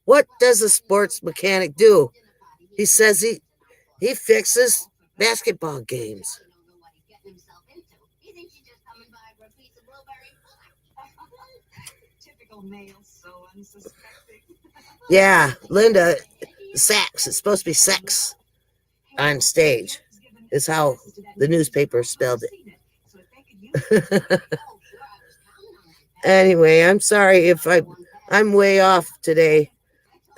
what does a sports mechanic do? He says he fixes basketball games. Typical male, so unsuspecting. Yeah, Linda, sex. It's supposed to be sex on stage, is how the newspaper spelled it. Anyway, I'm sorry if I'm way off today.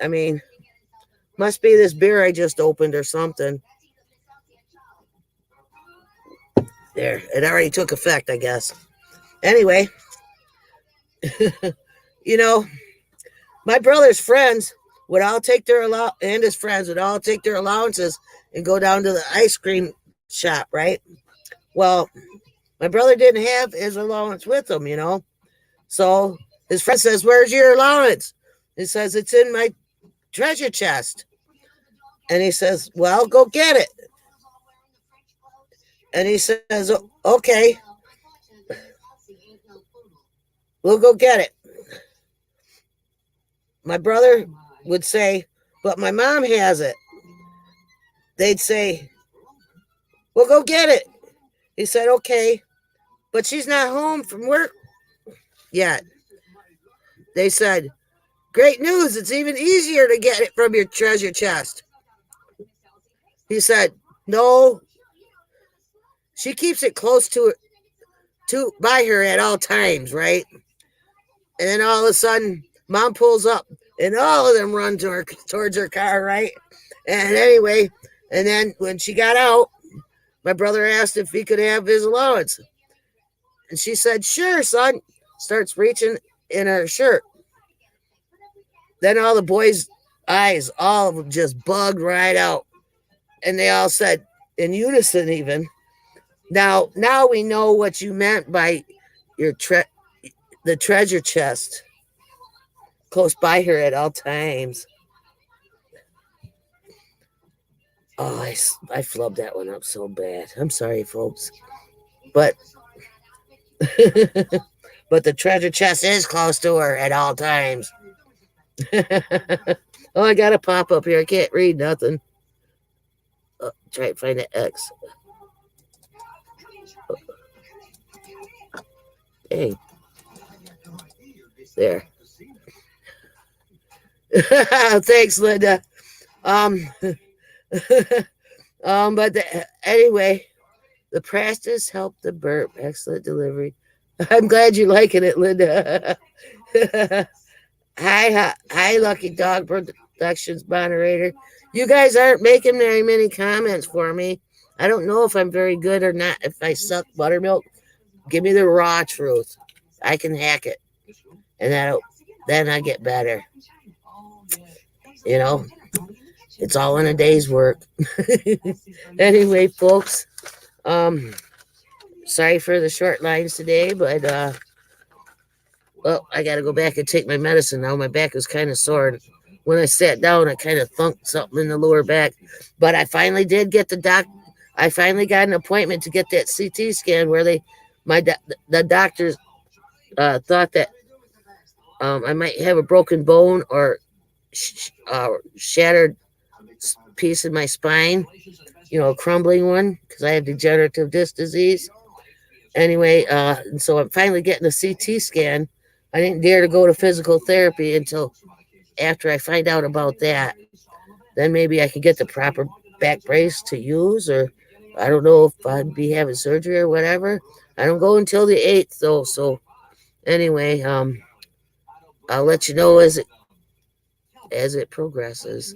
I mean, must be this beer I just opened or something. There, it already took effect, I guess. Anyway, you know, my brother's friends would all take their and his friends would all take their allowances and go down to the ice cream shop, right? Well, my brother didn't have his allowance with him, you know. So his friend says, "Where's your allowance?" He says, "It's in my treasure chest." And he says, "Well, go get it." And he says, "Okay, we'll go get it." My brother would say, "But my mom has it." They'd say, "Well, go get it." He said, "Okay, but she's not home from work yet." They said, "Great news. It's even easier to get it from your treasure chest." He said, "No, she keeps it close to by her at all times, right?" And then all of a sudden, Mom pulls up, and all of them run towards her car, right? And anyway, and then when she got out, my brother asked if he could have his allowance. And she said, "Sure, son." Starts reaching in her shirt. Then all the boys' eyes, all of them just bugged right out. And they all said, in unison even, Now we know what you meant by your the treasure chest close by her at all times." Oh, I flubbed that one up so bad. I'm sorry, folks. But but the treasure chest is close to her at all times. Oh, I got a pop up here. I can't read nothing. Try to find an X. Hey. There. Thanks, Linda. But anyway, the practice helped the burp. Excellent delivery. I'm glad you're liking it, Linda. Hi, Lucky Dog Productions moderator. You guys aren't making very many comments for me. I don't know if I'm very good or not. If I suck buttermilk, give me the raw truth. I can hack it, and then I get better. You know, it's all in a day's work. Anyway, folks, sorry for the short lines today, but well, I got to go back and take my medicine now. My back is kind of sore. When I sat down, I kind of thunked something in the lower back. But I finally did get I finally got an appointment to get that CT scan where the doctors thought that I might have a broken bone or shattered piece in my spine, a crumbling one, because I have degenerative disc disease. Anyway, and so I'm finally getting a CT scan. I didn't dare to go to physical therapy until after I find out about that. Then maybe I could get the proper back brace to use, or I don't know if I'd be having surgery or whatever. I don't go until the 8th, though. So anyway, I'll let you know as it progresses.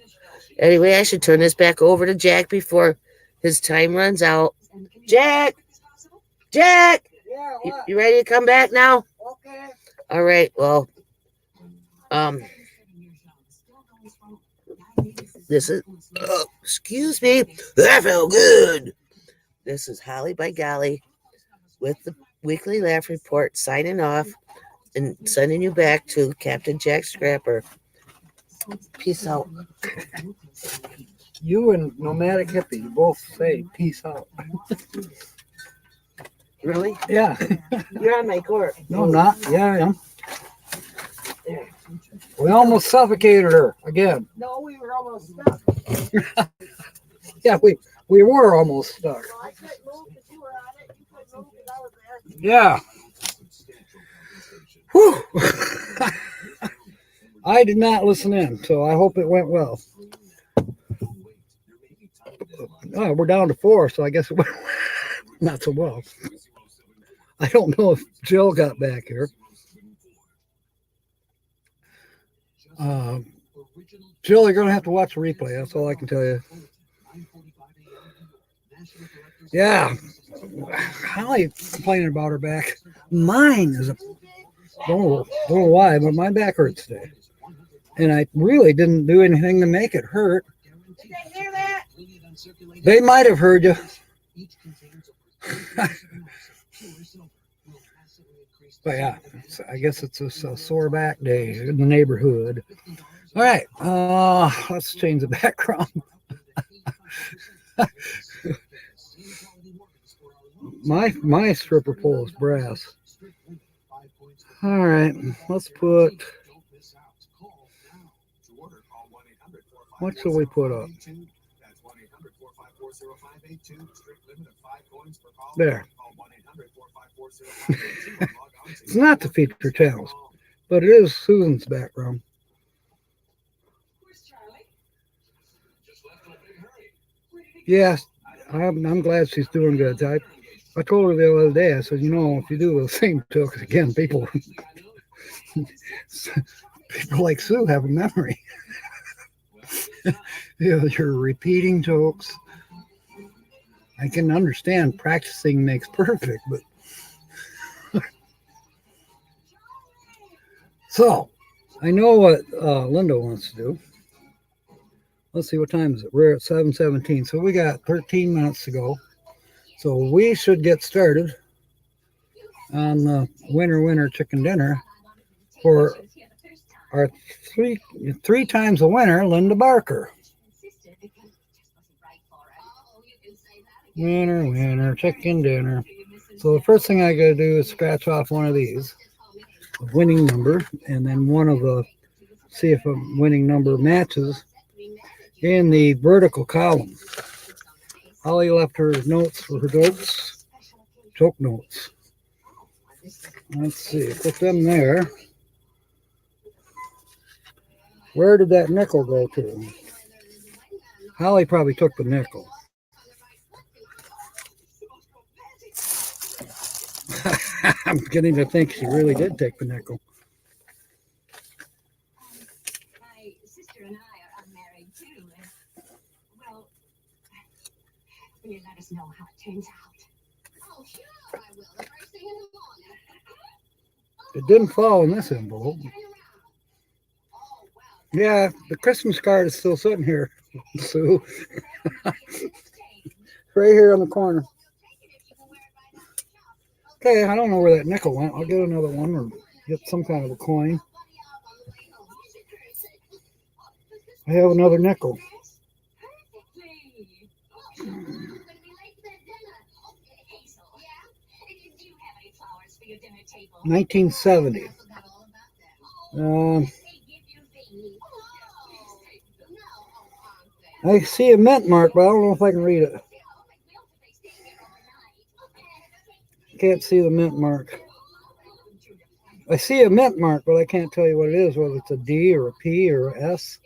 Anyway, I should turn this back over to Jack before his time runs out. Jack, Jack, Yeah, you ready to come back now? Okay. All right. Well, this is. Oh, excuse me. That felt good. This is Holly by Golly with the Weekly Laugh Report signing off and sending you back to Captain Jack Scrapper. Peace out. You and Nomadic Hippie, you both say peace out. Really? Yeah. You're on my court. No, I'm not. Yeah, I am. We almost suffocated her again. No, we were almost stuck. Yeah, we were almost stuck. I couldn't move because you were on it. You couldn't move because I was there. Yeah. Whew. I did not listen in, so I hope it went well. Oh, we're down to 4, so I guess it went not so well. I don't know if Jill got back here. Jill, you're going to have to watch the replay. That's all I can tell you. Yeah. Holly complaining about her back. Mine is don't know why, but my back hurts today. And I really didn't do anything to make it hurt. Did they hear that? They might have heard you. But yeah, I guess it's a sore back day in the neighborhood. All right, let's change the background. my stripper pole is brass. All right, let's put. What should we put up? There. It's not the feature channels, but it is Susan's background. Yes, I'm glad she's doing good. I told her the other day, I said, you know, if you do the same jokes again, people like Sue have a memory. You know, you're repeating jokes. I can understand practicing makes perfect, but so I know what Linda wants to do. Let's see, what time is it? We're at 7:17, so we got 13 minutes to go. So we should get started on the winner chicken dinner for our three times the winner, Linda Barker. Winner chicken dinner. So the first thing I gotta do is scratch off one of these, a winning number, and then one of the, see if a winning number matches in the vertical column. Holly left her notes for her jokes, joke notes. Let's see, put them there. Where did that nickel go to? Holly probably took the nickel. I'm beginning to think she really did take the nickel. My sister and I are unmarried too. Well, will you let us know how it turns out? Oh, sure I will. The first thing in the morning. It didn't fall in this envelope. Yeah, the Christmas card is still sitting here, Sue. Right here on the corner. Okay, I don't know where that nickel went. I'll get another one or get some kind of a coin. I have another nickel. 1970. I see a mint mark, but I don't know if I can read it. Can't see the mint mark. I see a mint mark, but I can't tell you what it is, whether it's a D or a P or a S.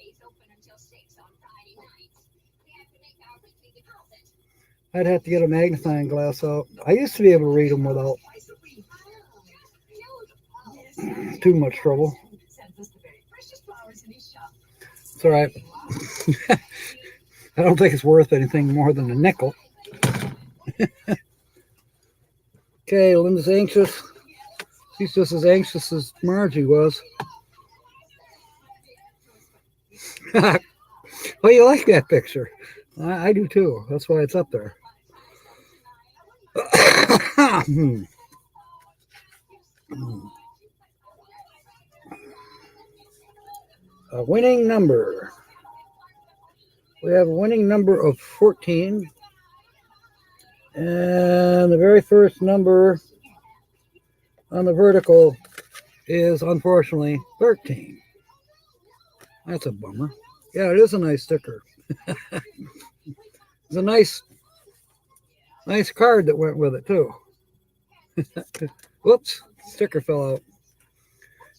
I'd have to get a magnifying glass out. I used to be able to read them without too much trouble. It's all right. I don't think it's worth anything more than a nickel. Okay, Linda's anxious. She's just as anxious as Margie was. Well, you like that picture. I do too. That's why it's up there. A winning number. We have a winning number of 14. And the very first number on the vertical is unfortunately 13. That's a bummer. Yeah, it is a nice sticker. It's a nice card that went with it too. Whoops, sticker fell out.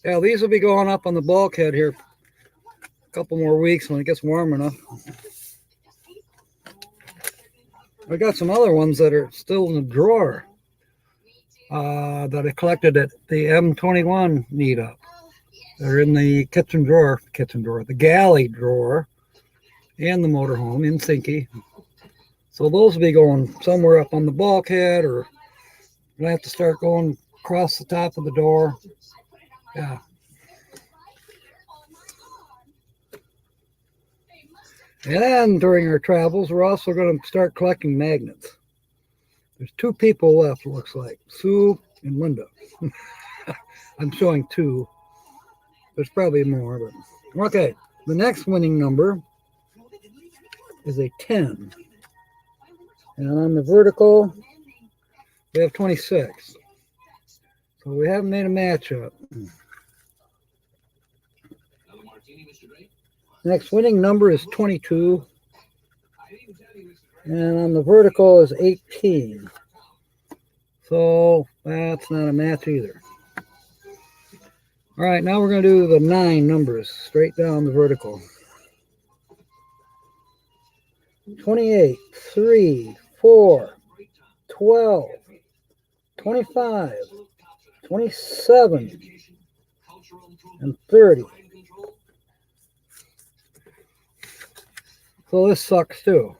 Yeah, these will be going up on the bulkhead here a couple more weeks when it gets warm enough. I got some other ones that are still in the drawer that I collected at the M21 meetup. They're in the kitchen drawer, the galley drawer, and the motorhome in Cyndi. So those will be going somewhere up on the bulkhead, or I have to start going across the top of the door. Yeah. And then during our travels, we're also going to start collecting magnets. There's 2 people left, it looks like. Sue and Linda. I'm showing 2. There's probably more, but okay. The next winning number is a 10. And on the vertical, we have 26. So we haven't made a matchup. Next winning number is 22. And on the vertical is 18. So that's not a match either. All right, now we're going to do the 9 numbers straight down the vertical. 28, 3, 4, 12, 25, 27, and 30. So this sucks too.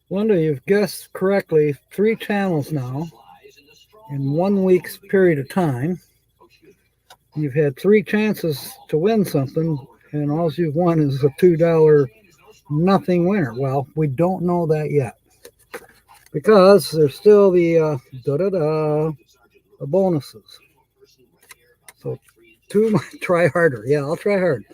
Linda, you've guessed correctly 3 channels now in 1 week's period of time. You've had 3 chances to win something, and all you've won is a $2 nothing winner. Well, we don't know that yet because there's still the the bonuses. So try harder. Yeah, I'll try hard.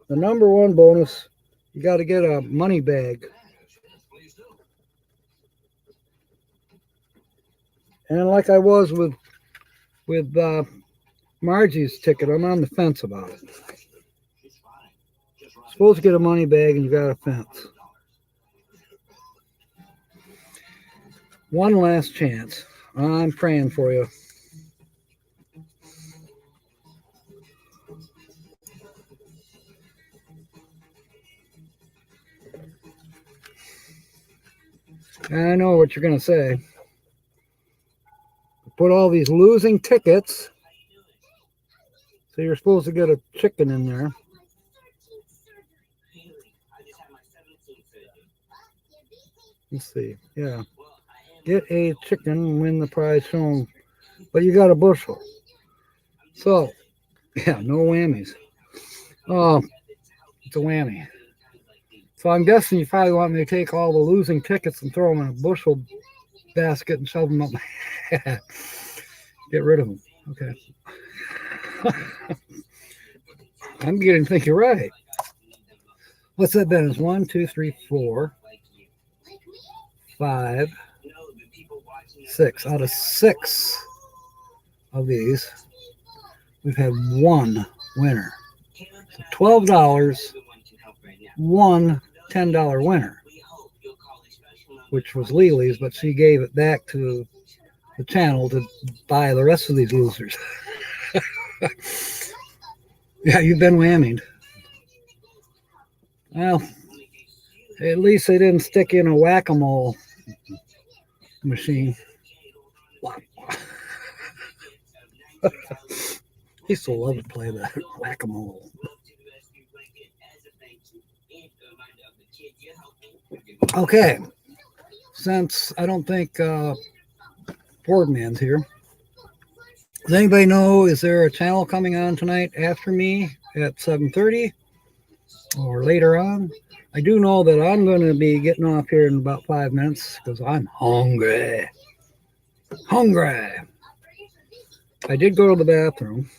The number 1 bonus, you got to get a money bag. And like I was with Margie's ticket, I'm on the fence about it. Supposed to get a money bag and you got a fence. One last chance. I'm praying for you. I know what you're going to say. Put all these losing tickets. So you're supposed to get a chicken in there. Let's see. Yeah. Get a chicken, win the prize home. But you got a bushel. So, yeah, no whammies. Oh, it's a whammy. So I'm guessing you probably want me to take all the losing tickets and throw them in a bushel basket and shove them up my head. Get rid of them. Okay. I'm beginning to think you're right. What's that been? It's 1, 2, 3, 4, 5, 6. Out of 6 of these, we've had 1 winner. So $12, 1 $10 winner, which was Lily's, but she gave it back to the channel to buy the rest of these losers. Yeah, you've been whammied. Well, at least they didn't stick in a whack-a-mole machine. He used to love to play that whack-a-mole. Okay, since I don't think Boardman's here, does anybody know, is there a channel coming on tonight after me at 7:30 or later on? I do know that I'm going to be getting off here in about 5 minutes because I'm hungry. Hungry. I did go to the bathroom.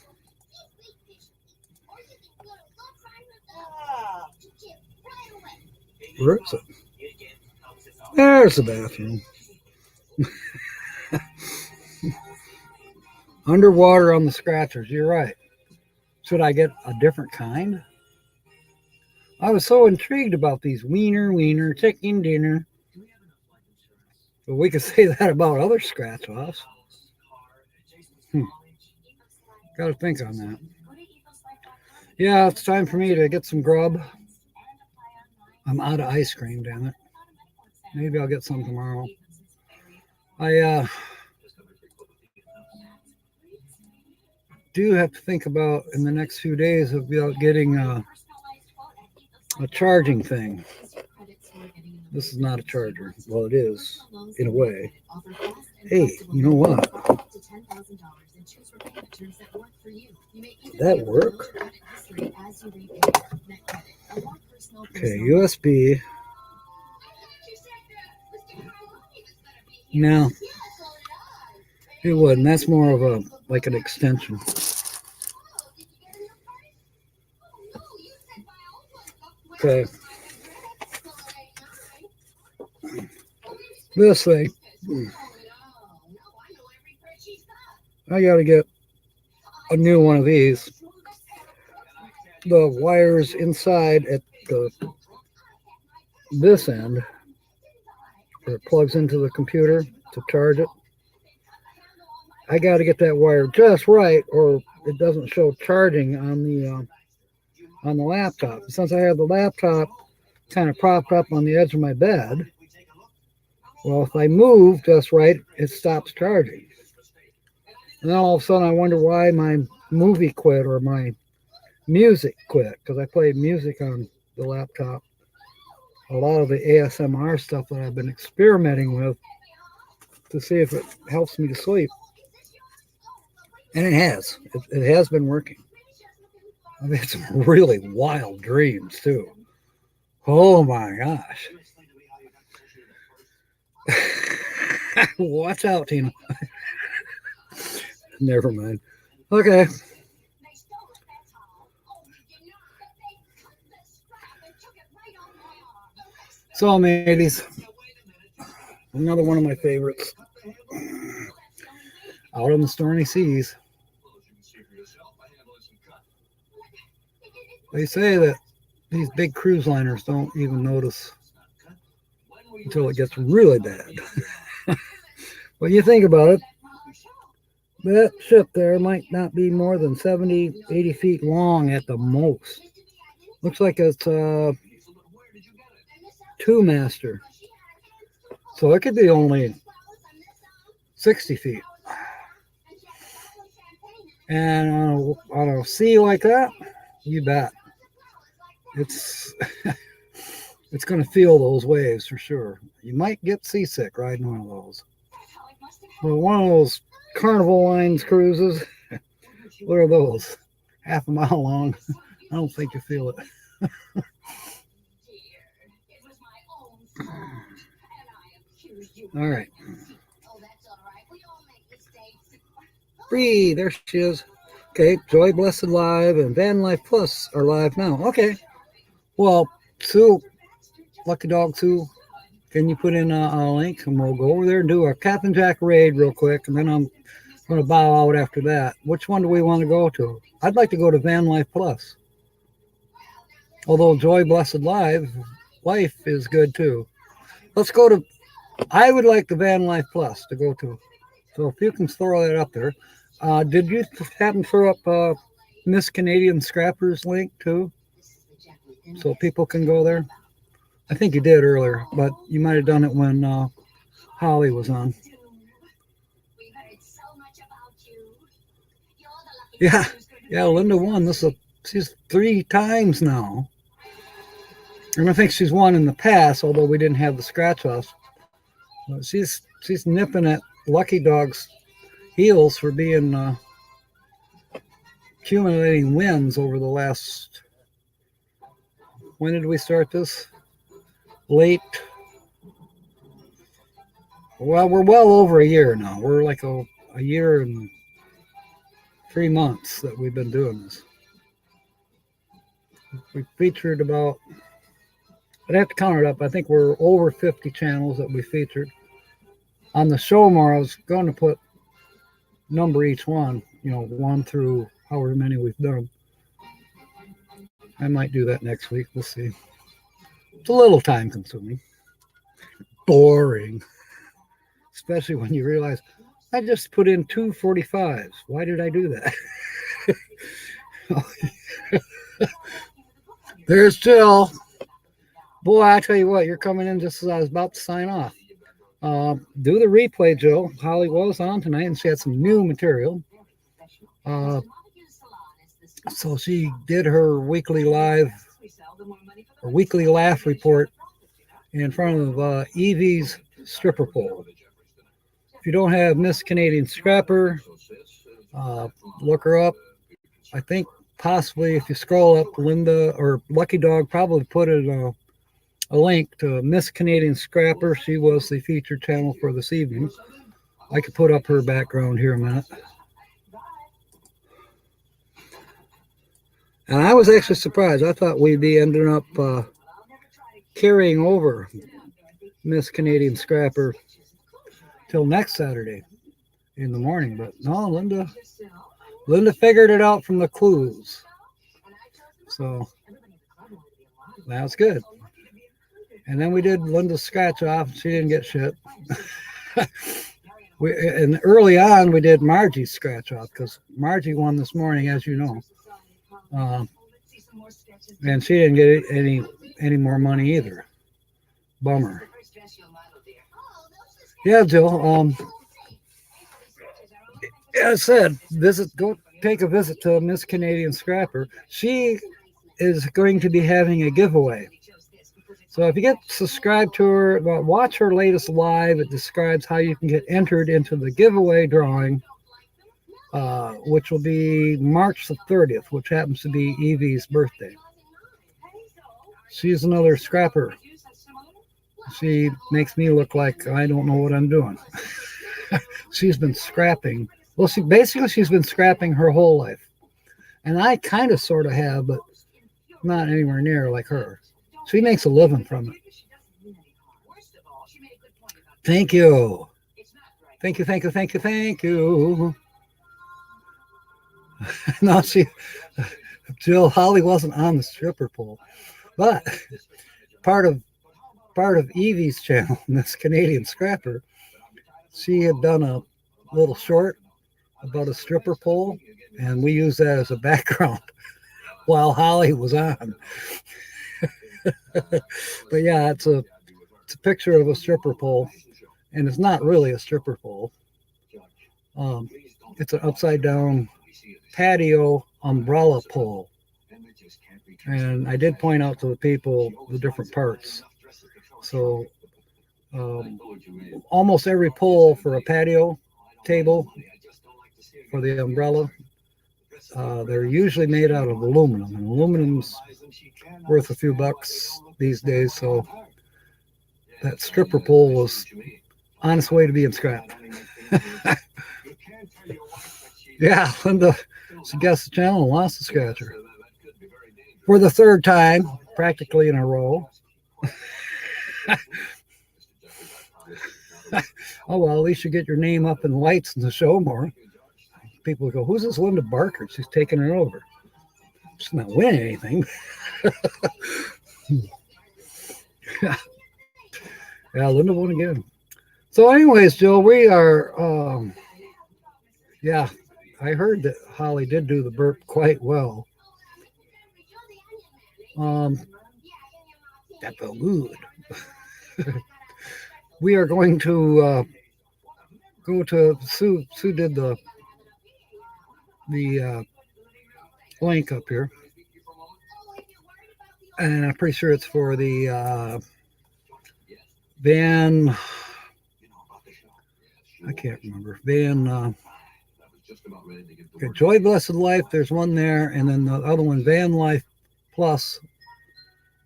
Where is it? There's the bathroom. Underwater on the scratchers. You're right. Should I get a different kind? I was so intrigued about these wiener chicken dinner. But we could say that about other scratch offs. Got to think on that. Yeah, it's time for me to get some grub. I'm out of ice cream, damn it. Maybe I'll get some tomorrow. I do have to think about in the next few days about getting a charging thing. This is not a charger. Well, it is in a way. Hey, you know what? Did that work? Okay, USB. No, it wouldn't. That's more of a like an extension. Okay. This thing. I gotta get a new one of these. The wires inside at this end, where it plugs into the computer to charge it. I got to get that wire just right, or it doesn't show charging on the laptop. Since I have the laptop kind of propped up on the edge of my bed, well, if I move just right, it stops charging. And then all of a sudden I wonder why my movie quit or my music quit, because I played music on the laptop. A lot of the ASMR stuff that I've been experimenting with to see if it helps me to sleep. And it has. It has been working. I've had some really wild dreams too. Oh my gosh. Watch out, Tina. Never mind. Okay. So, mateys, another one of my favorites. Out on the stormy seas. They say that these big cruise liners don't even notice until it gets really bad. But you think about it, that ship there might not be more than 70, 80 feet long at the most. Looks like it's a two-master. So it could be only 60 feet. And on a sea like that, you bet. It's going to feel those waves for sure. You might get seasick riding one of those. Well, one of those Carnival Lines cruises, what are those? Half a mile long. I don't think you feel it. All right. Free, there she is. Okay, Joy Blessed Live and Van Life Plus are live now. Okay. Well, Sue, Lucky Dog Sue, can you put in a link and we'll go over there and do a Captain Jack raid real quick, and then I'm going to bow out after that. Which one do we want to go to? I'd like to go to Van Life Plus. Although Joy Blessed Life is good too. Let's go to, I would like the Van Life Plus to go to. So if you can throw that up there. Did you happen to throw up Miss Canadian Scrappers link too? So people can go there? I think you did earlier, but you might have done it when Holly was on. Yeah, Linda won. She's 3 times now. And I think she's won in the past, although we didn't have the scratch offs. She's nipping at Lucky Dog's heels for being accumulating wins over the last. When did we start this? Late. Well, we're well over a year now. We're like a year and 3 months that we've been doing this. We featured about, I'd have to count it up. I think we're over 50 channels that we featured. On the show more, I was going to put number each one, 1 through however many we've done. I might do that next week. We'll see. It's a little time consuming. Boring. Especially when you realize I just put in 2 45s. Why did I do that? There's Jill. Boy, I tell you what, you're coming in just as I was about to sign off. Do the replay, Jill. Holly was on tonight, and she had some new material. So she did her weekly live, or weekly laugh report in front of Evie's stripper pole. If you don't have Miss Canadian Scrapper, look her up. I think possibly if you scroll up, Linda or Lucky Dog probably put it a link to Miss Canadian Scrapper. She was the featured channel for this evening. I could put up her background here a minute. And I was actually surprised. I thought we'd be ending up carrying over Miss Canadian Scrapper till next Saturday in the morning. But no, Linda figured it out from the clues. So that's good. And then we did Linda's scratch off. She didn't get shit. And early on, we did Margie's scratch off because Margie won this morning, as you know. And she didn't get any more money either. Bummer. Yeah, Jill. As I said, go take a visit to Miss Canadian Scrapper. She is going to be having a giveaway. So if you get subscribed to her, watch her latest live. It describes how you can get entered into the giveaway drawing, which will be March the 30th, which happens to be Evie's birthday. She's another scrapper. She makes me look like I don't know what I'm doing. She's been scrapping. Well, she's been scrapping her whole life. And I kind of sort of have, but not anywhere near like her. She makes a living from it. Thank you. Thank you. No, Jill, Holly wasn't on the stripper pole. But part of Evie's channel, Miss Canadian Scrapper, she had done a little short about a stripper pole, and we used that as a background while Holly was on. But yeah, it's a picture of a stripper pole, and it's not really a stripper pole. It's an upside down patio umbrella pole. And I did point out to the people the different parts. So almost every pole for a patio table for the umbrella, they're usually made out of aluminum. And aluminum's worth a few bucks these days. So that stripper pole was on its way to being scrapped. Yeah, Linda, she guessed the channel and lost the scratcher. For the third time, practically in a row. Oh, well, at least you get your name up in lights in the show more. People go, who's this Linda Barker? She's taking it over. She's not winning anything. Yeah, Linda won again. So anyways, Jill, we are, yeah, I heard that Holly did do the burp quite well. That felt good. We are going to go to Sue. Sue did the link up here. and I'm pretty sure it's for the Van. I can't remember. Van. Okay, Joy Blessed Life. There's one there, and then the other one, Van Life Plus,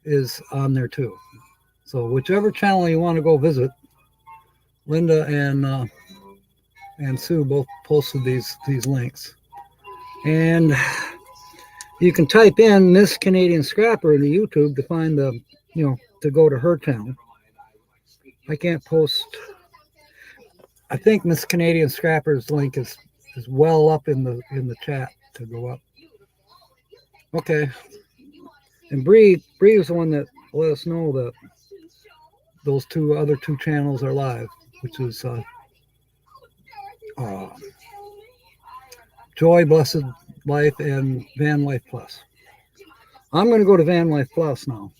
is on there too. So whichever channel you want to go visit, Linda and Sue both posted these links, and you can type in Miss Canadian Scrapper into YouTube to find the, to go to her channel. I can't post. I think Miss Canadian Scrapper's link is well up in the chat to go up. Okay. And Bree was the one that let us know that those other two channels are live, which is Joy Blessed Life and Van Life Plus. I'm going to go to Van Life Plus now,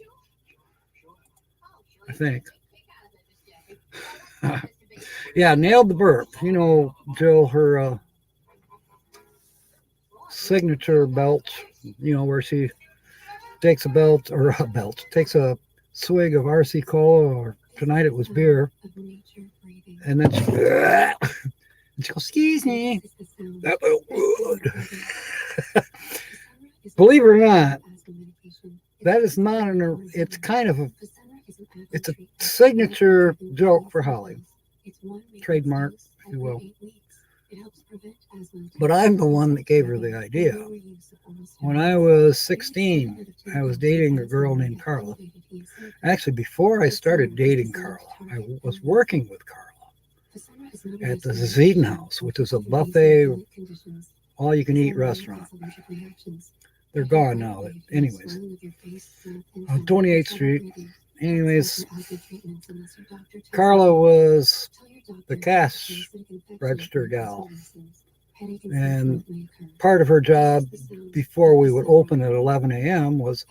I think. Yeah, nailed the burp. Jill, her signature belch, where she takes takes a swig of RC Cola, or tonight it was beer, and then she goes, excuse me, that felt good. Believe it or not, that is not it's kind of it's a signature joke for Holly. Trademark, if you will. But I'm the one that gave her the idea. When I was 16, I was dating a girl named Carla. Actually, before I started dating Carla, I was working with Carla at the Zeden House, which is a buffet, all-you-can-eat restaurant. They're gone now. Anyways, on 28th Street. Anyways, Carla was the cash register gal. And part of her job before we would open at 11 a.m. was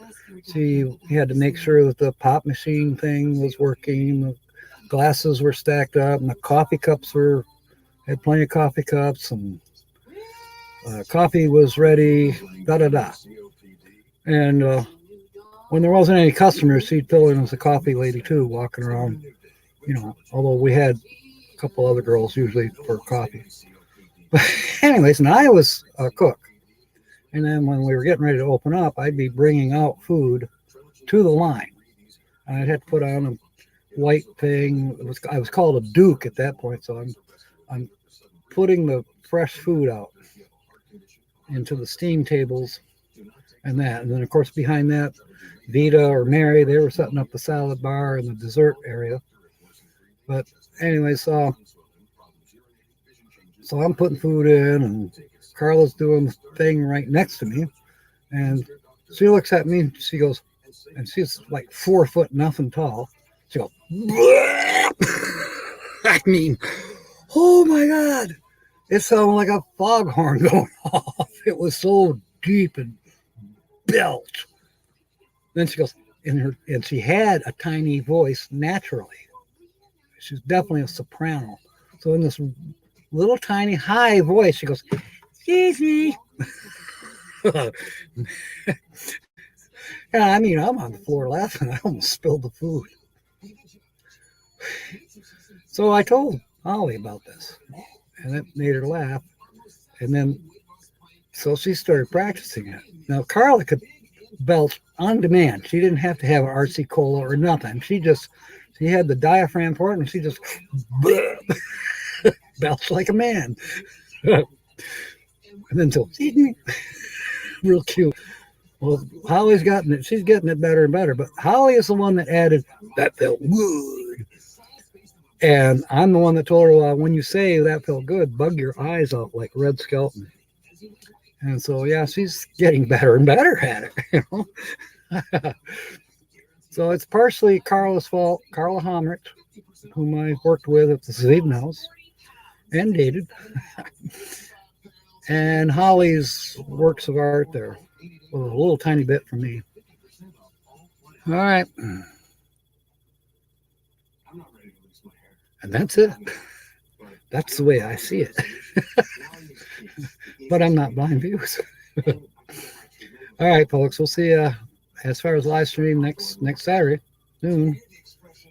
she had to make sure that the pop machine thing was working, the glasses were stacked up, and the coffee cups had plenty of coffee cups, and coffee was ready, da-da-da. And when there wasn't any customers, she'd fill in as a coffee lady too, walking around, although we had a couple other girls usually for coffee. But anyways, and I was a cook. And then when we were getting ready to open up, I'd be bringing out food to the line. I'd have to put on a white thing. I was called a Duke at that point, so I'm putting the fresh food out into the steam tables and that. And then, of course, behind that, Vita or Mary, they were setting up the salad bar and the dessert area. But anyways, so I'm putting food in, and Carla's doing the thing right next to me. And she looks at me, she goes, and she's like 4 foot nothing tall. She goes, I mean, oh my God. It sounded like a foghorn going off. It was so deep and belch. Then she goes, and she had a tiny voice naturally. She's definitely a soprano. So in this little tiny high voice, she goes, excuse me. Yeah, I mean, I'm on the floor laughing. I almost spilled the food. So I told Holly about this, and it made her laugh. And then, so she started practicing it. Now, Carla could belch on demand. She didn't have to have an RC Cola or nothing. She had the diaphragm for it, and she just belched like a man. And then so, real cute. Well, Holly's gotten it. She's getting it better and better. But Holly is the one that added, that felt good. And I'm the one that told her, well, when you say that felt good, bug your eyes out like Red Skelton. And so, yeah, she's getting better and better at it. So it's partially Carla's fault. Carla Homrich, whom I worked with at the Zeden House and dated. And Holly's works of art there. Well, a little tiny bit from me. All right. And that's it. That's the way I see it. But I'm not buying views. All right, folks. We'll see you as far as live stream next Saturday noon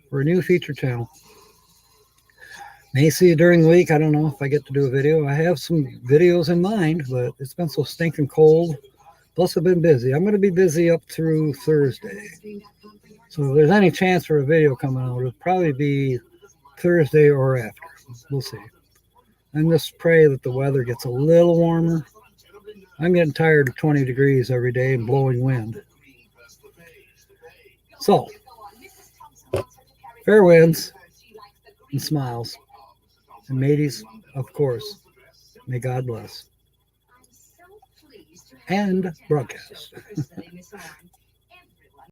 for a new feature channel. May see you during the week. I don't know if I get to do a video. I have some videos in mind, but it's been so stinking cold. Plus, I've been busy. I'm going to be busy up through Thursday. So if there's any chance for a video coming out, it'll probably be Thursday or after. We'll see. And just pray that the weather gets a little warmer. I'm getting tired of 20 degrees every day and blowing wind. So, fair winds and smiles. And mateys, of course, may God bless. And broadcast.